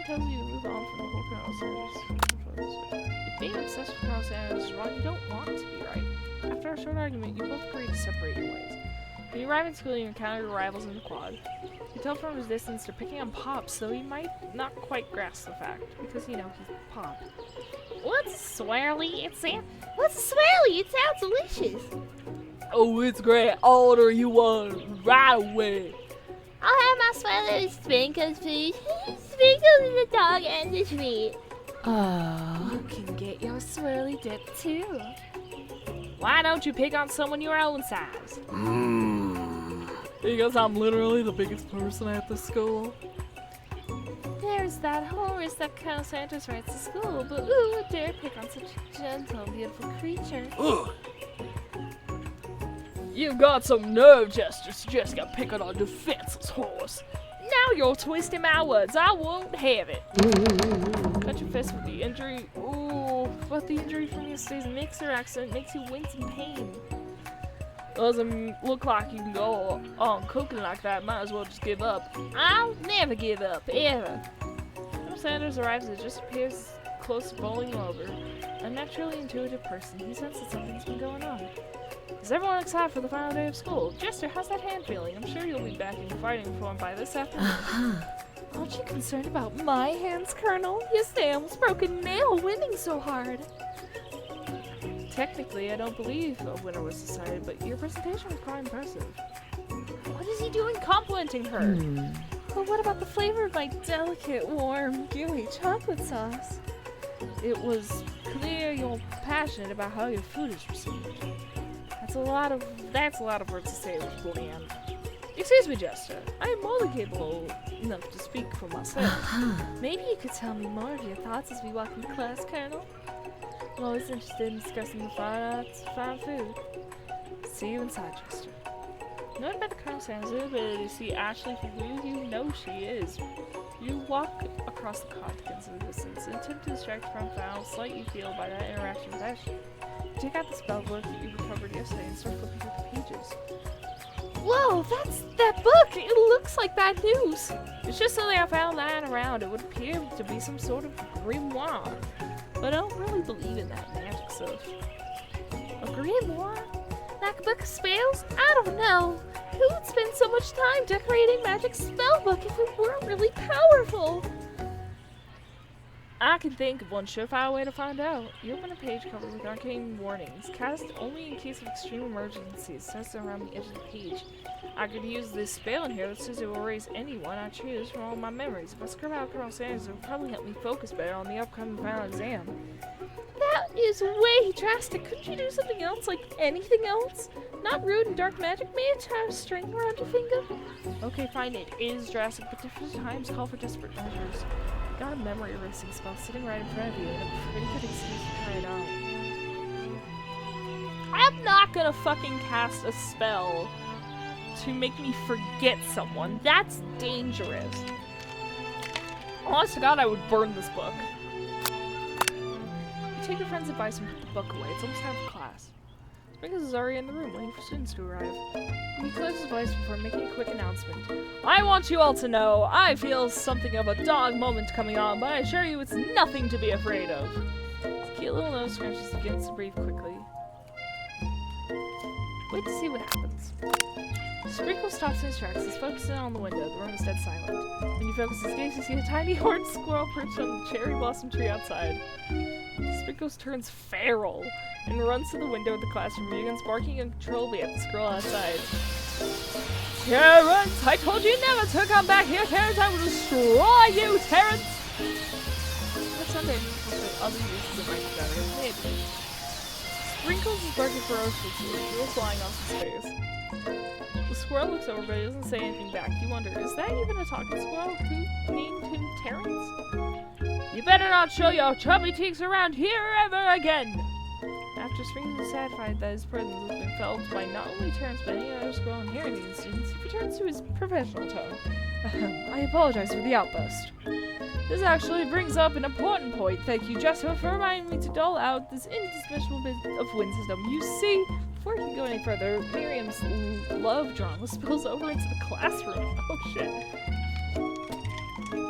Miriam tells you to move on from the whole Colonel Sanders. If being obsessed with Colonel Sanders is wrong, you don't want to be right. After a short argument, you both agree to separate your ways. When you arrive at school, you encounter your rivals in the quad. You tell from his distance they're picking on Pops, though he might not quite grasp the fact, because, you know, he's Pop. What's swirly? What's swirly? It sounds delicious. Oh, it's great. I'll order you one right away. I'll have my swirly with sprinkles, please. Sprinkles in the dog and the treat. Oh. You can get your swirly dip too. Why don't you pick on someone your own size? Because I'm literally the biggest person at the school. There's that horse that Colonel Sanders rides to school, but ooh, dare pick on such a gentle, beautiful creature. You've got some nerve, Jester, to just get picking on a defenseless horse. Now you're twisting my words. I won't have it. Cut your fist with the injury. Ooh, but the injury from yesterday's mixer accident makes you wince in pain. Doesn't look like you can go on cooking like that. Might as well just give up. I'll never give up, ever. Colonel Sanders arrives and just appears close to bowling over. A naturally intuitive person, he senses something's been going on. Is everyone excited for the final day of school? Jester, how's that hand feeling? I'm sure you'll be back in fighting form by this afternoon. Aren't you concerned about my hands, Colonel? Yesterday I almost broke a nail winning so hard. Technically, I don't believe a winner was decided, but your presentation was quite impressive. What is he doing complimenting her? But what about the flavor of my delicate, warm, gooey chocolate sauce? It was clear you're passionate about how your food is received. That's a lot of words to say with bland. Excuse me, Jester. I am more than capable enough to speak for myself. Maybe you could tell me more of your thoughts as we walk into class, Colonel. I'm always interested in discussing the fine arts, fine food. See you inside, Jester. Noted by the Colonel Sanders' ability to see Ashley for who you know she is. You walk across the contents in the distance and attempt to distract from the slight you feel by that interaction with Ashley. You take out the spell book that you recovered yesterday and start flipping through the pages. Whoa, that's that book! It looks like bad news! It's just something I found lying around. It would appear to be some sort of grimoire, but I don't really believe in that magic stuff. A grimoire? Like a book of spells? I don't know. Who would spend so much time decorating magic spellbook if it weren't really powerful? I can think of one surefire way to find out. You open a page covered with arcane warnings, cast only in case of extreme emergencies, set around the edge of the page. I could use this spell in here that says it will erase anyone I choose from all my memories. If I scrub out Colonel Sanders, it will probably help me focus better on the upcoming final exam. That is way drastic. Couldn't you do something else, like anything else? Not rude and dark magic? May I tie a string around your finger? Okay, fine, it is drastic, but different times call for desperate measures. You got a memory erasing spell sitting right in front of you, and a pretty good excuse to try it out. I'm not gonna fucking cast a spell to make me forget someone. That's dangerous. Honest to God, I would burn this book. You take your friend's advice and put the book away. It's almost time for class. Sprinkles is already in the room, waiting for students to arrive. He closes his voice before making a quick announcement. I want you all to know, I feel something of a dog moment coming on, but I assure you it's nothing to be afraid of. His cute little nose scrunches and begins to breathe quickly. Wait to see what happens. Sprinkles stops in his tracks. He's focusing on the window. The room is dead silent. When you focus his gaze, you see a tiny horned squirrel perched on the cherry blossom tree outside. Sprinkles turns feral and runs to the window of the classroom. He begins barking uncontrollably at the squirrel outside. Terrence! I told you never to come back here, Terrence! I will destroy you, Terrence! That's Sunday. I'll do this as a break together. Maybe. Sprinkles is barking ferociously, a jewel flying off his face. The squirrel looks over, but he doesn't say anything back. You wonder, is that even a talking squirrel? Who named him Terrence? You better not show your chubby cheeks around here ever again! After Sprinkles is satisfied that his presence has been felt by not only Terrence but any other squirrel in here in the students, he returns to his professional tone. I apologize for the outburst. This actually brings up an important point. Thank you, Jessica, for reminding me to dole out this indispensable bit of wind system. You see, before we can go any further, Miriam's love drama spills over into the classroom. Oh shit.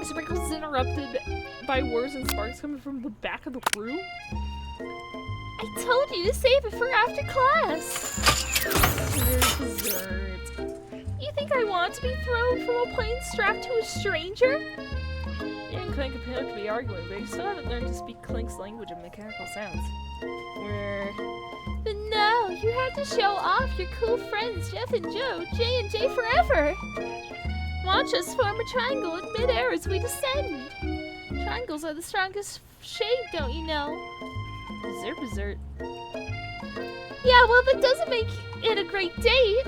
Sprinkles is interrupted by words and sparks coming from the back of the room. I told you to save it for after class. Dessert. You think I want to be thrown from a plane strapped to a stranger? You and Clink appear to be arguing, but you still haven't learned to speak Clink's language of mechanical sounds. But no, you have to show off your cool friends Jeff and Joe, J and J forever. Watch us form a triangle in midair as we descend. Triangles are the strongest shape, don't you know? Dessert. Yeah, well, that doesn't make it a great date.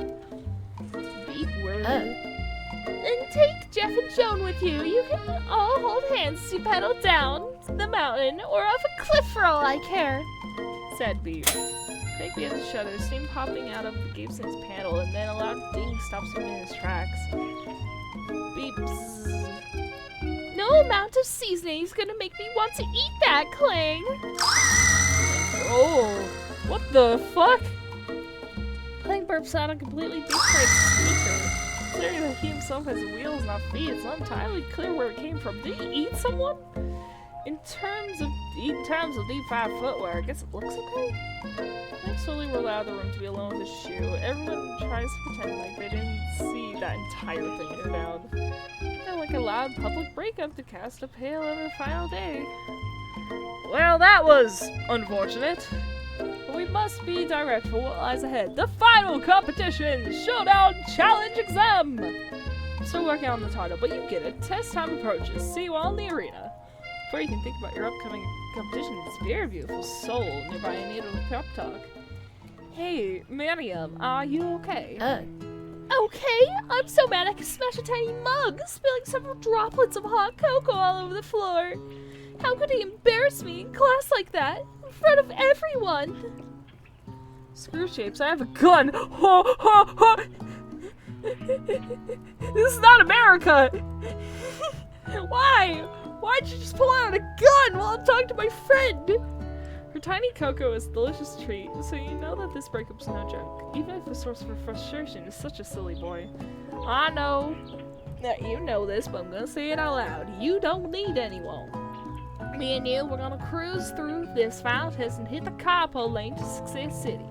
Beep word. Then take Jeff and Joan with you. You can all hold hands as you pedal down the mountain or off a cliff for all I care. Said Beep. Craig began to shudder, steam popping out of the gapes in his panel, and then a loud ding stops him in his tracks. Beep. Zzz. No amount of seasoning is gonna make me want to eat that, Clang. Oh, what the fuck? Clang burps out a completely deep-fried sneaker. Considering that he himself has wheels, not feet, it's not entirely clear where it came from. Did he eat someone? In terms of deep-fried footwear, I guess it looks okay. Clang slowly rolled out of the room to be alone with his shoe. Everyone tries to pretend like they didn't see that entire thing go down. And like a loud public breakup to cast a pale over the final day. Well, that was unfortunate. But we must be direct for what lies ahead. The final competition! Showdown Challenge Exam! I'm still working on the title, but you get it. Test time approaches. See you all in the arena. Before you can think about your upcoming competition, this very beautiful soul nearby in need of a pep talk. Hey, Miriam, are you okay? Okay, I'm so mad I could smash a tiny mug, spilling several droplets of hot cocoa all over the floor. How could he embarrass me in class like that, in front of everyone? Screw shapes, I have a gun! Ho, ho, ho. This is not America! Why? Why'd you just pull out a gun while I'm talking to my friend? Her tiny cocoa is a delicious treat, so you know that this breakup's no joke, even if the source of her frustration is such a silly boy. I know that you know this, but I'm gonna say it out loud. You don't need anyone. Me and you, we're gonna cruise through this final test and hit the carpool lane to Success City.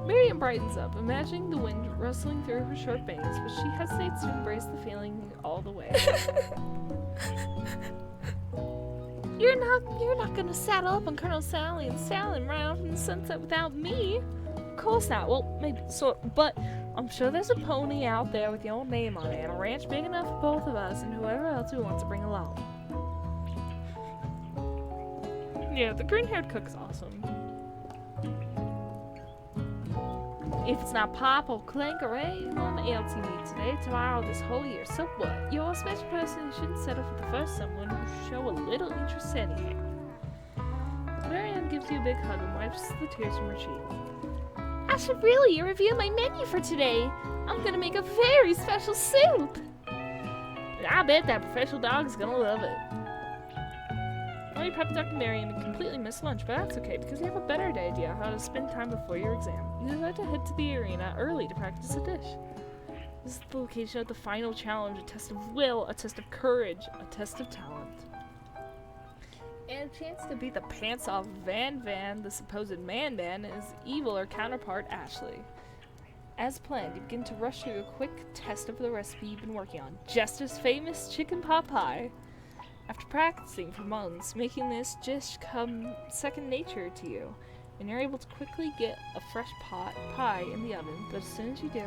Miriam brightens up, imagining the wind rustling through her short bangs, but she hesitates to embrace the feeling all the way. You're not gonna saddle up on Colonel Sally and sail him round in the sunset without me. Of course not. Well, maybe sort, but I'm sure there's a pony out there with your name on it, and a ranch big enough for both of us and whoever else we want to bring along. Yeah, the green-haired cook is awesome. If it's not Pop or Clank or anyone else you meet today, tomorrow, this whole year, so what? You're a special person who shouldn't settle for the first someone who show a little interest anyhow. Marianne gives you a big hug and wipes the tears from her cheek. I should really review my menu for today. I'm gonna make a very special soup. I bet that professional dog is gonna love it. Well, you pep talked to Marianne and completely missed lunch, but that's okay because you have a better idea how to spend time before your exam. You decide to head to the arena early to practice a dish. This is the location of the final challenge, a test of will, a test of courage, a test of talent. And a chance to beat the pants off Van, the supposed man, his eviler counterpart, Ashley. As planned, you begin to rush through a quick test of the recipe you've been working on, Jester's famous chicken pot pie. After practicing for months, making this dish come second nature to you, and you're able to quickly get a fresh pot pie in the oven, but as soon as you do,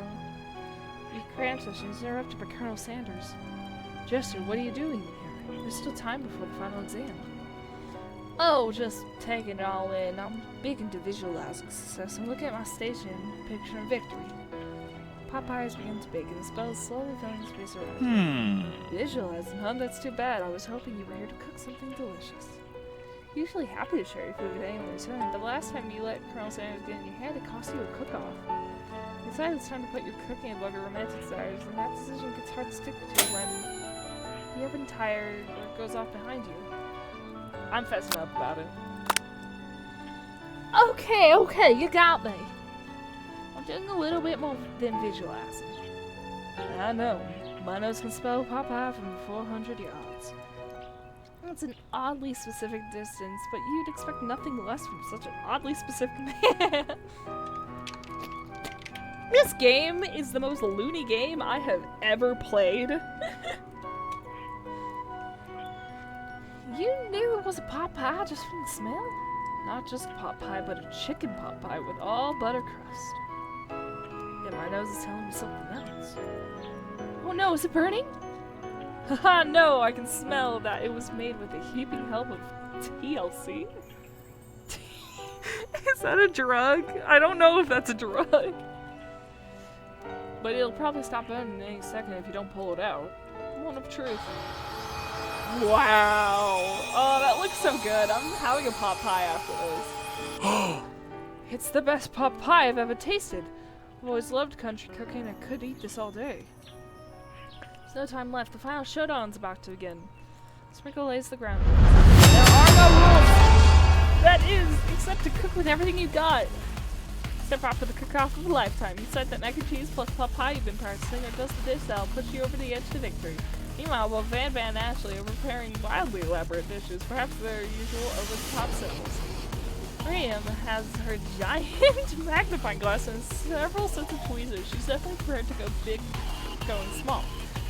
your cram session is interrupted by Colonel Sanders. Jester, what are you doing here? There's still time before the final exam. Oh, just taking it all in. I'm beginning to visualize success. I'm looking at my station, picturing victory. Popeyes begin to bake and the spell is slowly filling the space around you. Visualizing, huh? That's too bad. I was hoping you were here to cook something delicious. Usually happy to share your food with anyone who's willing, but the last time you let Colonel Sanders get in your hand, it cost you a cook-off. You decided it's time to put your cooking above your romantic desires, and that decision gets hard to stick to when you have been tired or it goes off behind you. I'm fessing up about it. Okay, you got me. I'm doing a little bit more than visualizing. I know. My nose can smell pot pie from 400 yards. That's an oddly specific distance, but you'd expect nothing less from such an oddly specific man. This game is the most loony game I have ever played. You knew it was a pot pie just from the smell? Not just a pot pie, but a chicken pot pie with all butter crust. Yeah, my nose is telling me something else. Oh no, is it burning? Haha, no, I can smell that it was made with a heaping help of TLC. Is that a drug? I don't know if that's a drug. But it'll probably stop burning in any second if you don't pull it out. Moment of truth. Wow. Oh, that looks so good. I'm having a pot pie after this. It's the best pot pie I've ever tasted. I've always loved country cooking and I could eat this all day. There's no time left. The final showdown's about to begin. Sprinkle lays the ground. There are no rules! That is, except to cook with everything you got. Step out for the cook-off of a lifetime. You said that mac and cheese plus pot pie you've been practicing are just the dish that'll push you over the edge to victory. Meanwhile, while Van and Ashley are preparing wildly elaborate dishes, perhaps their usual over-the-top symbols. Miriam has her giant magnifying glass and several sets of tweezers. She's definitely prepared to go big, going small.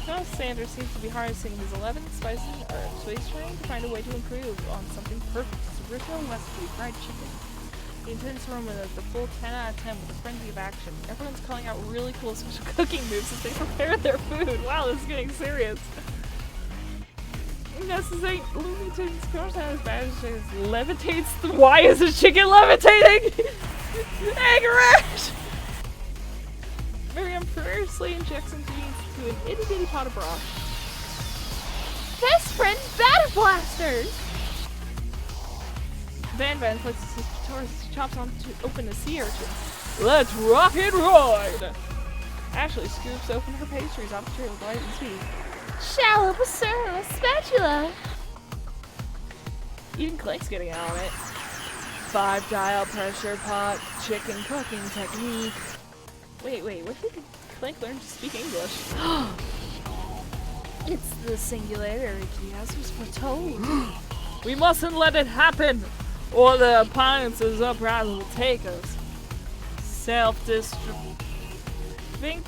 Colonel Sanders seems to be harnessing his 11 spices and herbs, so he's trying to find a way to improve on something perfect. His original recipe, fried chicken. The intense aroma is the full 10 out of 10 with a frenzy of action. Everyone's calling out really cool special cooking moves as they prepare their food. Wow, this is getting serious. Necessary Looney Tunes course has bad as levitates. Why is the chicken levitating? Egg rash! Miriam furiously injects some beans into an itty bitty pot of broth. Best friend batter blasters! Van flexes his pectorals as he chops on to open a sea urchin. Let's rock and ride! Ashley scoops open her pastries off the tray with lightning speed. Shallow but certain spatula! Even Clank's getting out on it. 5-dial pressure pot, chicken cooking technique. Wait, when did Clank learn to speak English? It's the singularity as was foretold. We mustn't let it happen, or the appliances uprising will take us. Self-destruct. Van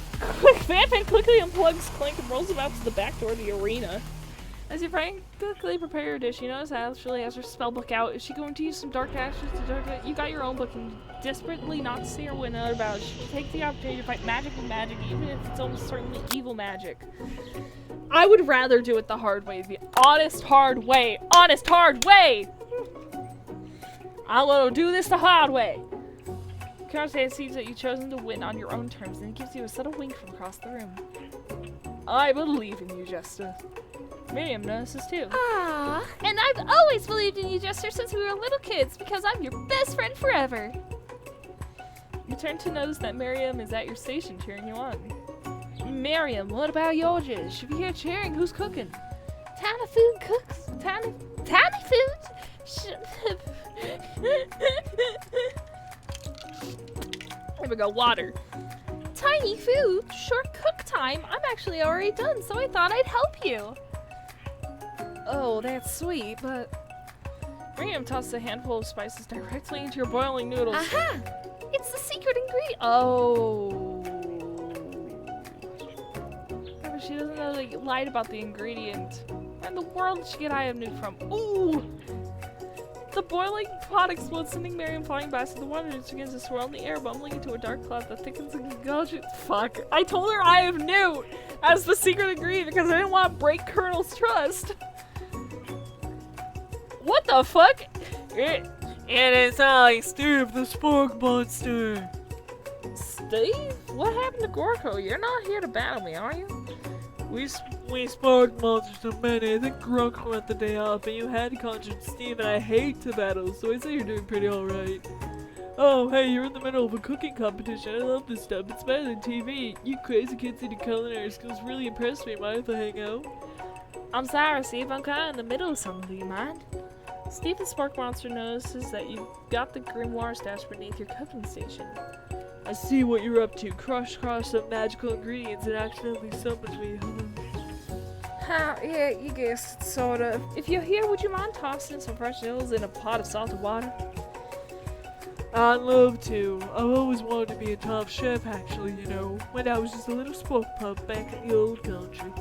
quickly unplugs Clank and rolls him out to the back door of the arena. As you quickly prepare your dish, you notice Ashley has her spell book out. Is she going to use some dark dashes to dark it? You got your own book and desperately not to see her win another battle. She will take the opportunity to fight magic with magic, even if it's almost certainly evil magic. I would rather do it the hard way. The honest, hard way. Honest, hard way! I'm gonna do this the hard way. Constance sees that you've chosen to win on your own terms, and he gives you a subtle wink from across the room. I believe in you, Jester. Miriam notices too. Ah, and I've always believed in you, Jester, since we were little kids, because I'm your best friend forever. You turn to notice that Miriam is at your station cheering you on. Miriam, what about your dish? Should be here cheering. Who's cooking? Tiny food cooks. Tiny food. Here we go, water. Tiny food. Short cook time. I'm actually already done, so I thought I'd help you. Oh, that's sweet, but... Miriam tosses a handful of spices directly into your boiling noodles. Aha! It's the secret ingredient. Oh. Yeah, but she doesn't know that you lied about the ingredient. Where in the world did she get iodine from? Ooh! The boiling pot explodes, sending Miriam flying by, so the water just begins to swirl in the air, bumbling into a dark cloud that thickens and gulches. Fuck. I told her I have newt as the secret ingredient because I didn't want to break Colonel's trust. What the fuck? It is I, Steve, the Spork Monster. Steve? What happened to Gorko? You're not here to battle me, are you? We sparked monsters so many. I think Grunk went the day off, and you had conjured Steve, and I hate to battle, so I say you're doing pretty alright. Oh, hey, you're in the middle of a cooking competition. I love this stuff. It's better than TV. You crazy kids in your culinary skills really impressed me. Mind if I hang out? I'm sorry, Steve. I'm kind of in the middle of something. Do you mind? Steve the Spark Monster notices that you've got the grimoire stashed beneath your cooking station. I see what you're up to. Crush some magical ingredients and accidentally summoned me. Yeah, you guessed, sort of. If you're here, would you mind tossing some fresh noodles in a pot of salted water? I'd love to. I've always wanted to be a top chef, actually, you know, when I was just a little sport pup back in the old country.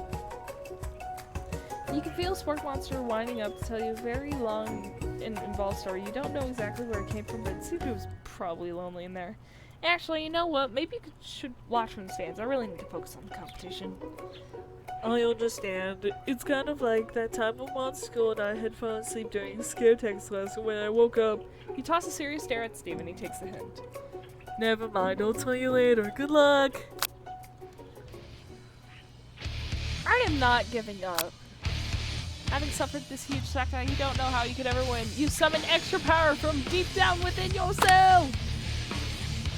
You can feel Spork Monster winding up to tell you a very long and involved story. You don't know exactly where it came from, but it seemed it was probably lonely in there. Actually, you know what? Maybe you should watch from the stands. I really need to focus on the competition. I understand. It's kind of like that time of month school and I had fallen asleep during a scare text lesson when I woke up. You toss a serious stare at Steve and he takes the hint. Never mind, I'll tell you later. Good luck! I am not giving up. Having suffered this huge setback, you don't know how you could ever win. You summon extra power from deep down within yourself!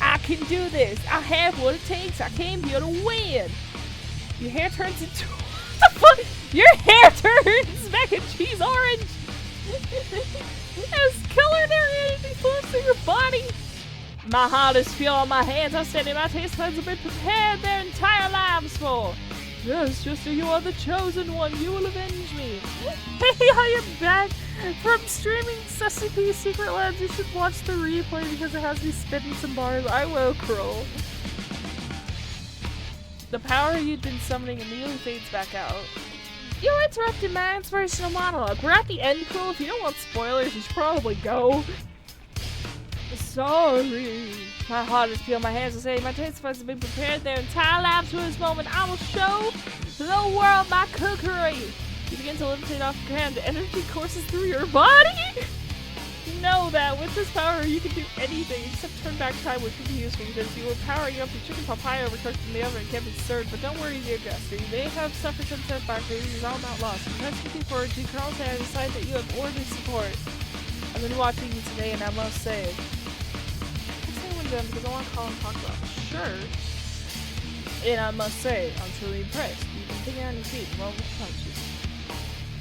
I can do this! I have what it takes! I came here to win! Your hair turns into... What the fuck? Your hair turns mac and cheese orange! As culinary energy flows through your body! My heart is pure, my hands are steady, my taste buds have been prepared their entire lives for. Yes, just so you are the chosen one, you will avenge me. Hey, I am back from streaming Sesame Secret Labs. You should watch the replay because it has me spitting some bars. I will crawl. The power you'd been summoning immediately fades back out. You interrupted my inspirational monologue. We're at the end, Quill. If you don't want spoilers, you should probably go. Sorry. My heart is pure, my hands are steady, my taste buds have been prepared their entire lives for this moment. I will show the world my cookery. You begin to levitate off the ground. Energy courses through your body. Know that with this power you can do anything except turn back time, which would be useful because you were powering up your chicken pot pie overcooked in the oven and can't be served. But don't worry, dear guest. You may have suffered some setback, but it is all not lost. I'm just looking forward to Colonel Santa decide that you have ordered support. I've been watching you today, and I must say, because I want to call and talk about sure. And I must say, I'm truly impressed. You've been thinking on your feet and well with punches.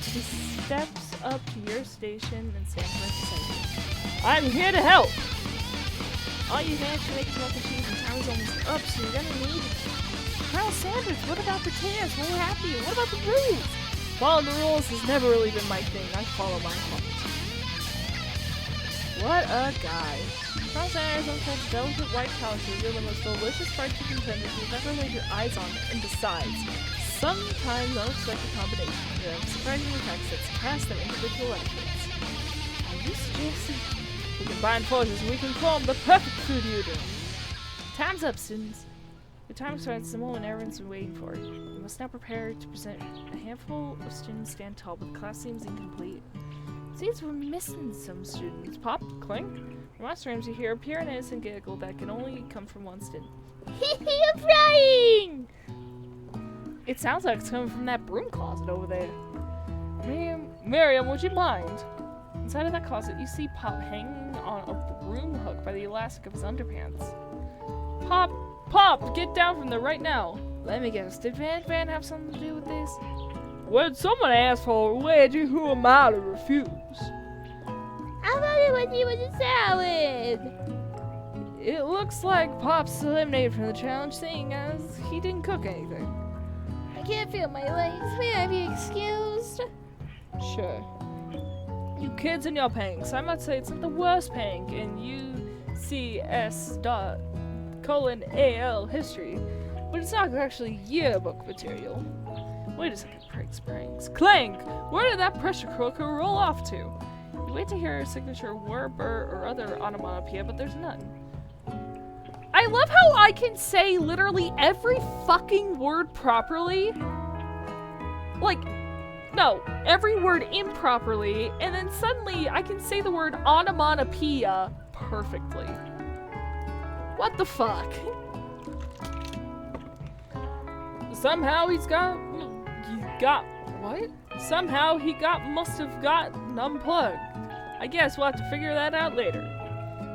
He steps up to your station and stands right beside you. I'm here to help! All you managed to make is mac and cheese and time is almost up, so you're gonna need Colonel Sanders, what about the chairs? What happened to you? What about the rules? Following the rules has never really been my thing. I follow my heart. What a guy. Colonel Sanders on such delicate white couches, you're the most delicious fried chicken tenders you've ever laid your eyes on. And besides, sometimes unexpected combinations of surprising effects that surpass their individual efforts. Are you suggesting we combine forces and we can form the perfect food union? Time's up, students. The time starts the moment everyone's been waiting for. You must now prepare to present. A handful of students stand tall, but the class seems incomplete. Seems we're missing some students. Pop, clink. From my streams you hear a pure and innocent giggle that can only come from one student. I'm flying! It sounds like it's coming from that broom closet over there. Miriam, would you mind? Inside of that closet, you see Pop hanging on a broom hook by the elastic of his underpants. Pop, get down from there right now. Let me guess, did Van have something to do with this? When someone asks for a wedgie, who am I to refuse? I thought it was you with a salad. It looks like Pop's eliminated from the challenge, seeing as he didn't cook anything. I can't feel my legs. May I be excused? Sure. You kids and your panks. I might say it's not the worst pank in UCS.:AL history, but it's not actually yearbook material. Wait a second, pranks. Clank! Where did that pressure cooker roll off to? You wait to hear a signature word, burr, or other onomatopoeia, but there's none. I love how I can say literally every fucking word properly. Like, no, every word improperly, and then suddenly I can say the word onomatopoeia perfectly. What the fuck? Somehow must have gotten unplugged. I guess we'll have to figure that out later.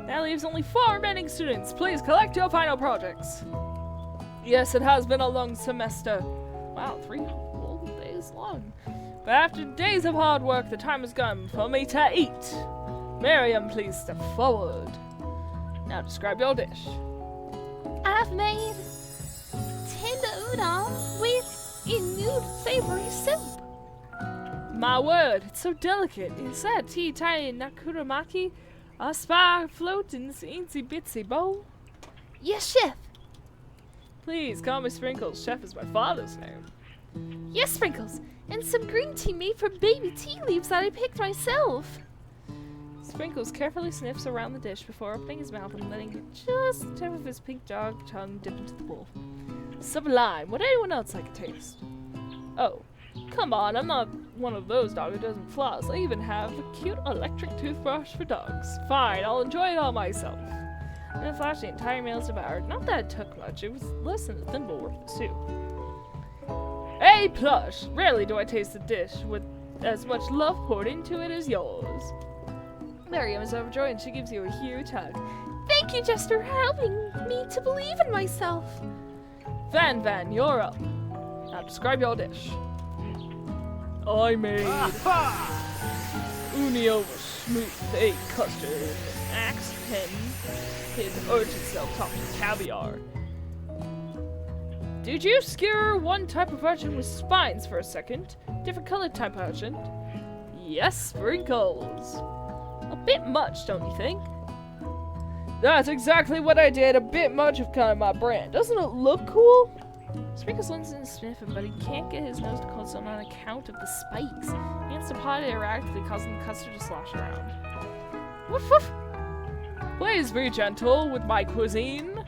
That leaves only 4 remaining students. Please collect your final projects. Yes, it has been a long semester. Wow, 3 whole days long. But after days of hard work, the time has come for me to eat. Miriam, please step forward. Now describe your dish. I've made tender udon with a new savory soup. my word, it's so delicate. Is that tea tiny nakuramaki? A spy float in this eensy bitsy bowl? Yes, Chef. Please call me Sprinkles. Chef is my father's name. Yes, Sprinkles. And some green tea made from baby tea leaves that I picked myself. Sprinkles carefully sniffs around the dish before opening his mouth and letting just the tip of his pink dog tongue dip into the bowl. Sublime. Would anyone else like a taste? Oh, come on, I'm not one of those dogs who doesn't floss. I even have a cute electric toothbrush for dogs. Fine, I'll enjoy it all myself. In a flash, the entire meal is devoured. Not that it took much, it was less than a thimble worth of soup. Hey, Plush! Rarely do I taste a dish with as much love poured into it as yours. Miriam is overjoyed and she gives you a huge hug. Thank you, Jester, for helping me to believe in myself. Van, you're up. Now describe your dish. I made Unio smooth egg custard, axe hen, hid urchin cell topped with caviar. Did you skewer one type of urchin with spines for a second? Different colored type of urchin? Yes, Sprinkles. A bit much, don't you think? That's exactly what I did. A bit much of kind of my brand. Doesn't it look cool? Sprinkles leans in sniffing, but he can't get his nose to cold stone on account of the spikes. He gets to pot it erratically, causing the custard to slosh around. Woof woof! Please be gentle with my cuisine.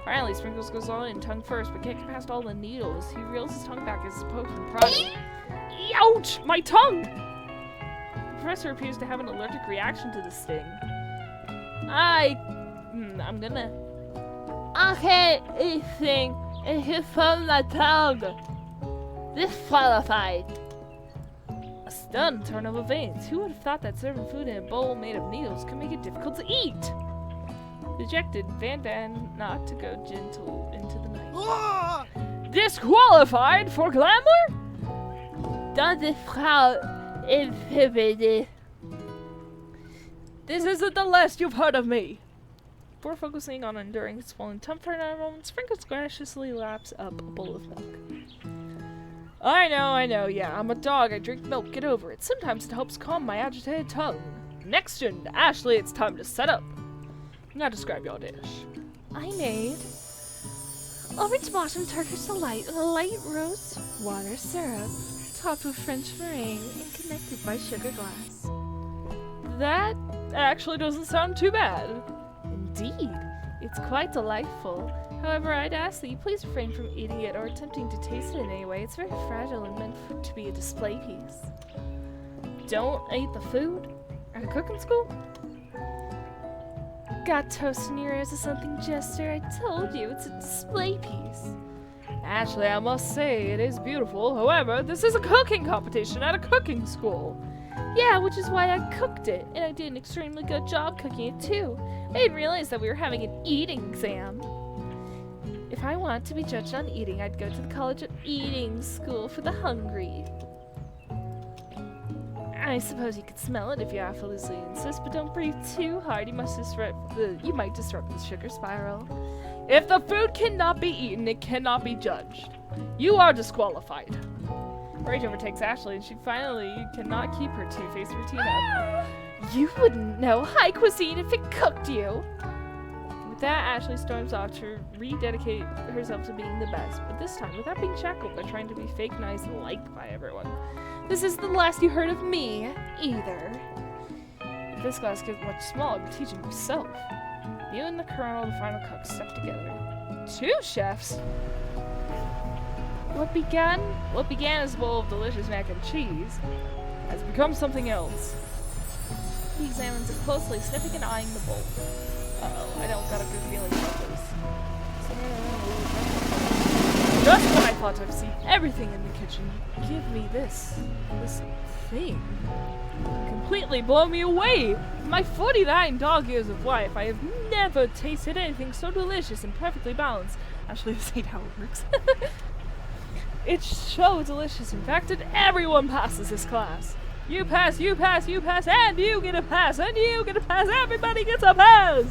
Finally, Sprinkles goes on in tongue first, but can't get past all the needles. He reels his tongue back as his poked and prodded. Ouch! My tongue! The professor appears to have an allergic reaction to the sting. I'm gonna... Okay, eating is from the tongue. Disqualified. A stunned turn of events. Who would have thought that serving food in a bowl made of needles could make it difficult to eat? Dejected, Van not to go gentle into the night. Disqualified for glamour? Don't discount inhibited. This isn't the last you've heard of me. Before focusing on enduring the swollen tongue for another moment, Sprinkles graciously laps up a bowl of milk. I know, yeah, I'm a dog, I drink milk, get over it. Sometimes it helps calm my agitated tongue. Next student, Ashley, it's time to set up. Now describe your dish. I made orange bottom Turkish delight with a light rose water syrup, topped with French meringue and connected by sugar glass. That actually doesn't sound too bad. Indeed, it's quite delightful. However, I'd ask that you please refrain from eating it or attempting to taste it in any way. It's very fragile and meant to be a display piece. Don't eat the food? At a cooking school? Got toast in your ears or something, Jester? I told you, it's a display piece. Ashley, I must say, it is beautiful. However, this is a cooking competition at a cooking school. Yeah, which is why I cooked it, and I did an extremely good job cooking it too. I didn't realize that we were having an eating exam. If I want to be judged on eating, I'd go to the College of Eating School for the Hungry. I suppose you could smell it if you absolutely insist, but don't breathe too hard. You might disrupt the sugar spiral. If the food cannot be eaten, it cannot be judged. You are disqualified. Rage overtakes Ashley, and she finally cannot keep her two-faced routine up. You wouldn't know high cuisine if it cooked you. With that, Ashley storms off to rededicate herself to being the best, but this time without being shackled by trying to be fake nice and liked by everyone. This is the last you heard of me, either. If this class gets much smaller, you're teaching yourself. You and the Colonel, the final cook, stuck together. 2 chefs? What began as a bowl of delicious mac and cheese has become something else. He examines it closely, sniffing and eyeing the bowl. Uh-oh, I don't got a good feeling about this. Just when I thought I've seen everything in the kitchen, give me this thing. Completely blow me away! In my 49 dog years of life, I have never tasted anything so delicious and perfectly balanced. Actually, this ain't how it works. It's so delicious, in fact, that everyone passes this class. You pass, you pass, you pass, and you get a pass, and you get a pass, everybody gets a pass!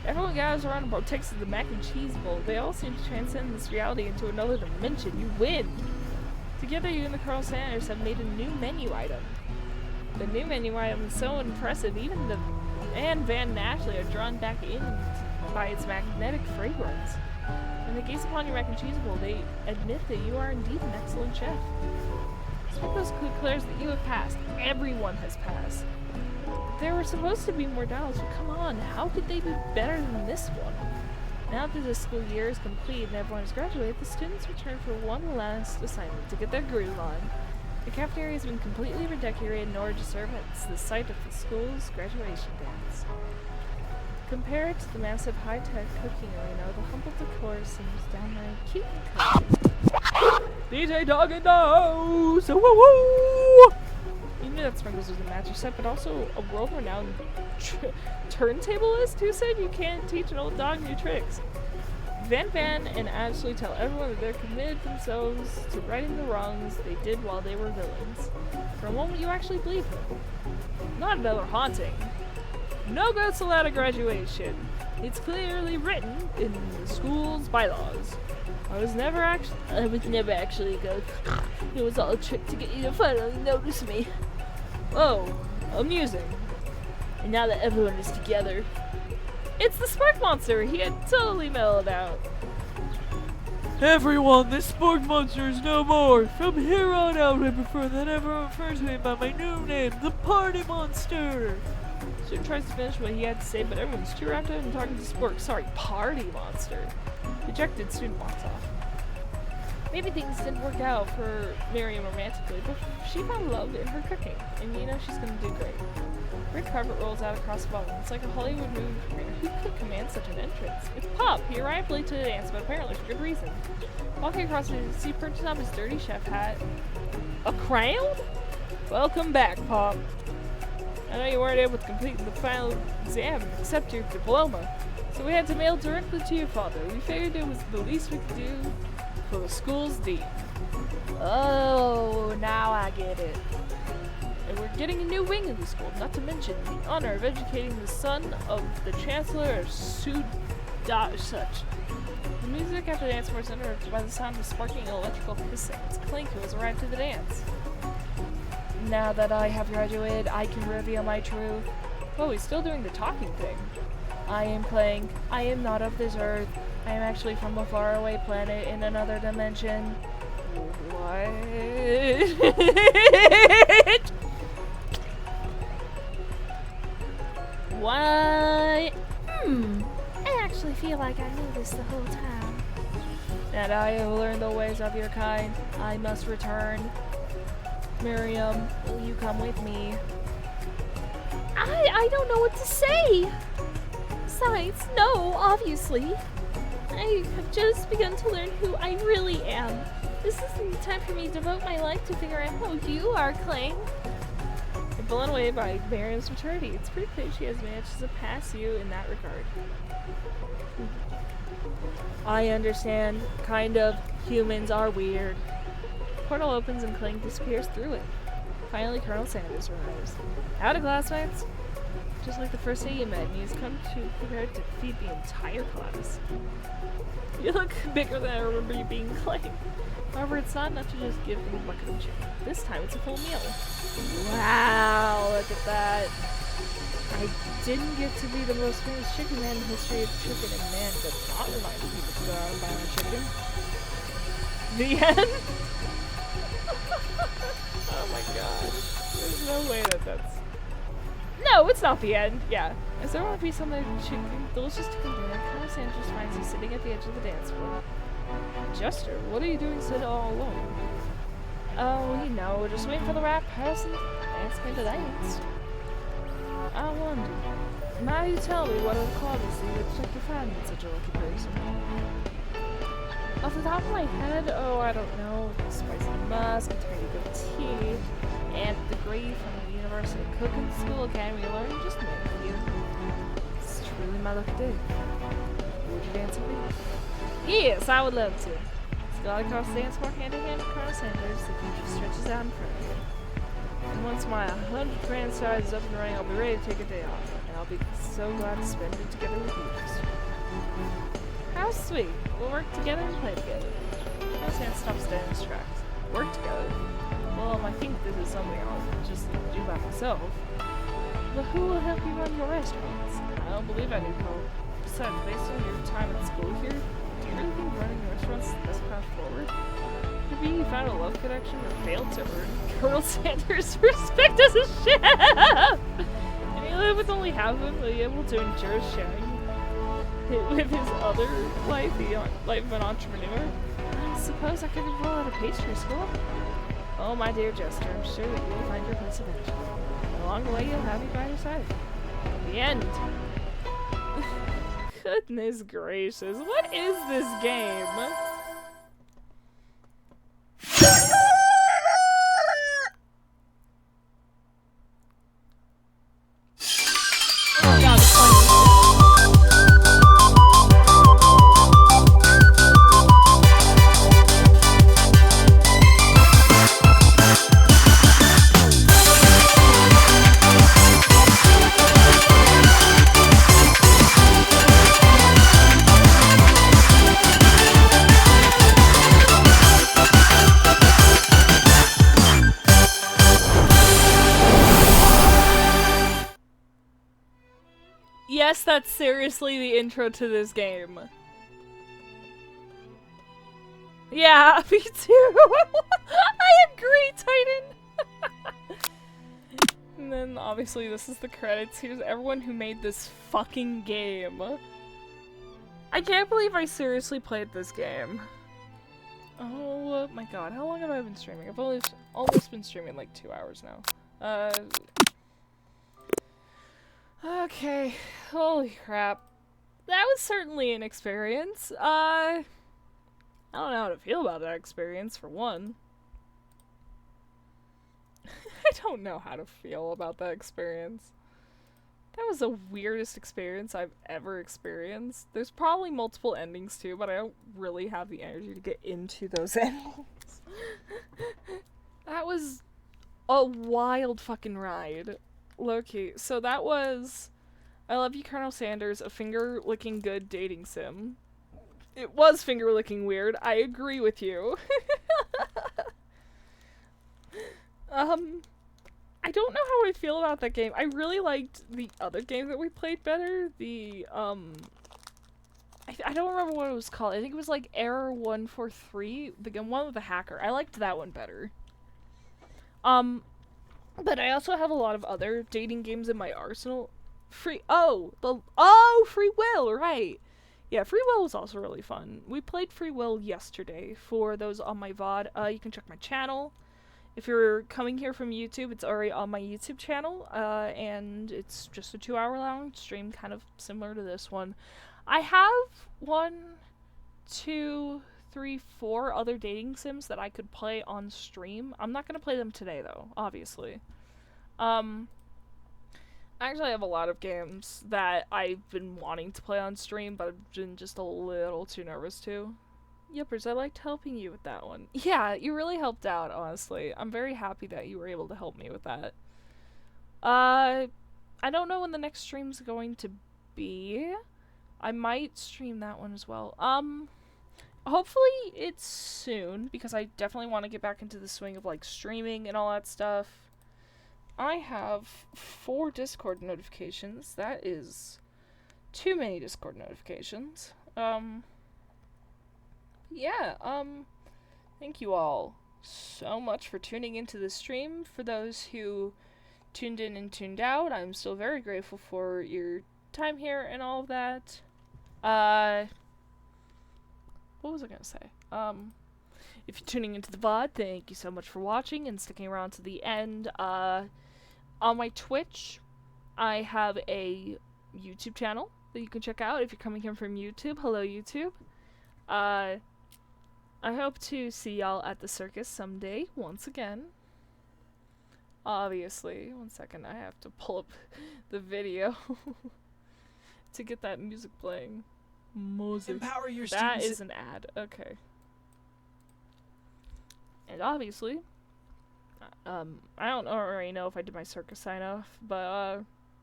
Everyone gathers around and partakes of the mac and cheese bowl. They all seem to transcend this reality into another dimension. You win! Together, you and the Colonel Sanders have made a new menu item. The new menu item is so impressive, even the and Van and Ashley are drawn back in by its magnetic fragrance. When they gaze upon your mac and cheese bowl, they admit that you are indeed an excellent chef. Sprinkles declares that you have passed. Everyone has passed. There were supposed to be more doubts, but come on, how could they be better than this one? Now that the school year is complete and everyone has graduated, the students return for one last assignment to get their groove on. The cafeteria has been completely redecorated in order to serve as the site of the school's graduation dance. Compared to the massive high-tech cooking arena, the humble decor seems downright cute and cozy. DJ Dog and Nose! Woo woo! You knew that Sprinkles was a master set, but also a world-renowned turntablist who said you can't teach an old dog new tricks. Van and Ashley tell everyone that they're committed themselves to righting the wrongs they did while they were villains. For a moment, you actually believe them. Not another haunting. No ghosts allowed at graduation. It's clearly written in the school's bylaws. I was never actually a ghost. It was all a trick to get you to finally notice me. Oh, amusing. And now that everyone is together, it's the Spark Monster he had totally mellowed out. Everyone, this Spark Monster is no more. From here on out, I prefer that everyone refers to him by my new name, the Party Monster. Student tries to finish what he had to say, but everyone's too wrapped up in talking to Spork. Sorry, Party Monster. Dejected student walks off. Maybe things didn't work out for Miriam romantically, but she found love in her cooking, and you know she's gonna do great. Red carpet rolls out across the ballroom. It's like a Hollywood movie premiere. Who could command such an entrance? It's Pop. He arrived late to the dance, but apparently for good reason. Walking across the sea, perching on his dirty chef hat. A crown? Welcome back, Pop. I know you weren't able to complete the final exam and accept your diploma, so we had to mail directly to your father. We figured it was the least we could do for the school's dean. Oh, now I get it. And we're getting a new wing in the school, not to mention the honor of educating the son of the Chancellor of such. The music after the dance was interrupted by the sound of sparking electrical hissing. It's Clink who has arrived to the dance. Now that I have graduated, I can reveal my truth. Oh, he's still doing the talking thing. I am Clank. I am not of this earth. I am actually from a faraway planet in another dimension. What? What? I actually feel like I knew this the whole time. And I have learned the ways of your kind. I must return. Miriam, will you come with me? I don't know what to say. Besides, no, obviously. I have just begun to learn who I really am. This isn't the time for me to devote my life to figure out who you are, Clang. You're blown away by Miriam's maturity. It's pretty clear she has managed to surpass you in that regard. I understand. Kind of. Humans are weird. Portal opens and Clang disappears through it. Finally, Colonel Sanders arrives. Howdy, classmates! Just like the first day you met, and he has come to prepare to feed the entire class. You look bigger than I remember you being, Clang. However, it's not enough to just give them a bucket of chicken. This time, it's a full meal. Wow, look at that. I didn't get to be the most famous chicken man in the history of chicken, and man does not remind people to go out and buy my chicken. The end? Oh my god. There's no way that that's... No, it's not the end. Yeah. As there won't be some chicken, delicious chicken dinner, Colonel Sanders finds you sitting at the edge of the dance floor. Jester, what are you doing sitting all alone? Oh, you know, just waiting for the right person to ask me to dance. I wonder, now you tell me what other qualities you would expect to find in such a lucky person. Off the top of my head, oh, I don't know, spicy musk, eternity good tea, and degree from the University Cooking School Academy learning, just to name a few. It's truly my lucky day. Would you dance with me? Yes, I would love to. Slide across the dance floor hand in hand with Colonel Sanders, the future stretches out in front of you. And once my 100 grand size is up and running, I'll be ready to take a day off. I'll be so glad to spend it together with you. How sweet. We'll work together and play together. No sense stops dead in his tracks. Work together? Well, I think this is something I'll just do by myself. But who will help you run your restaurants? I don't believe I need help. Besides, based on your time at school here, do you really think running restaurants is the best path forward? Maybe you found a love connection or failed to earn Colonel Sanders' respect as a chef! And you live with only half of him, will you be able to endure sharing with his other life, the life of an entrepreneur? I suppose I could enroll at a pastry school. Oh, my dear Jester, I'm sure that you'll find your place eventually. And along the way, you'll have me by your side. The end. Goodness gracious, what is this game? Oh god, it's funny. Yes, that's seriously the intro to this game. Yeah, me too. I agree, Titan. And then obviously this is the credits. Here's everyone who made this fucking game. I can't believe I seriously played this game. Oh my god, how long have I been streaming? I've almost been streaming like 2 hours now. Okay, holy crap. That was certainly an experience. I don't know how to feel about that experience, for one. I don't know how to feel about that experience. That was the weirdest experience I've ever experienced. There's probably multiple endings too, but I don't really have the energy to get into those endings. That was a wild fucking ride. Low-key. So that was I Love You, Colonel Sanders, a Finger Lickin Good Dating sim. It was finger licking weird. I agree with you. I don't know how I feel about that game. I really liked the other game that we played better. The, I don't remember what it was called. I think it was like Error 143, the one with the hacker. I liked that one better. But I also have a lot of other dating games in my arsenal. Free Will, right. Yeah, Free Will was also really fun. We played Free Will yesterday. For those on my VOD, you can check my channel. If you're coming here from YouTube, it's already on my YouTube channel, and it's just a 2-hour long stream, kind of similar to this one. I have 1, 2, 3, 4 other dating sims that I could play on stream. I'm not gonna play them today, though, obviously. Actually, I have a lot of games that I've been wanting to play on stream, but I've been just a little too nervous to. Yippers, I liked helping you with that one. Yeah, you really helped out, honestly. I'm very happy that you were able to help me with that. I don't know when the next stream's going to be. I might stream that one as well. Hopefully it's soon, because I definitely want to get back into the swing of, like, streaming and all that stuff. I have 4 Discord notifications. That is too many Discord notifications. Yeah, thank you all so much for tuning into the stream. For those who tuned in and tuned out, I'm still very grateful for your time here and all of that. What was I gonna say? If you're tuning into the VOD, thank you so much for watching and sticking around to the end. On my Twitch, I have a YouTube channel that you can check out if you're coming here from YouTube. Hello, YouTube. I hope to see y'all at the circus someday, once again. Obviously. One second, I have to pull up the video to get that music playing. Music. Empower your That students. is an ad. Okay. And obviously, I don't already know if I did my circus sign-off, but,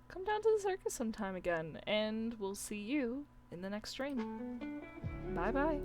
come down to the circus sometime again, and we'll see you in the next stream. Bye bye.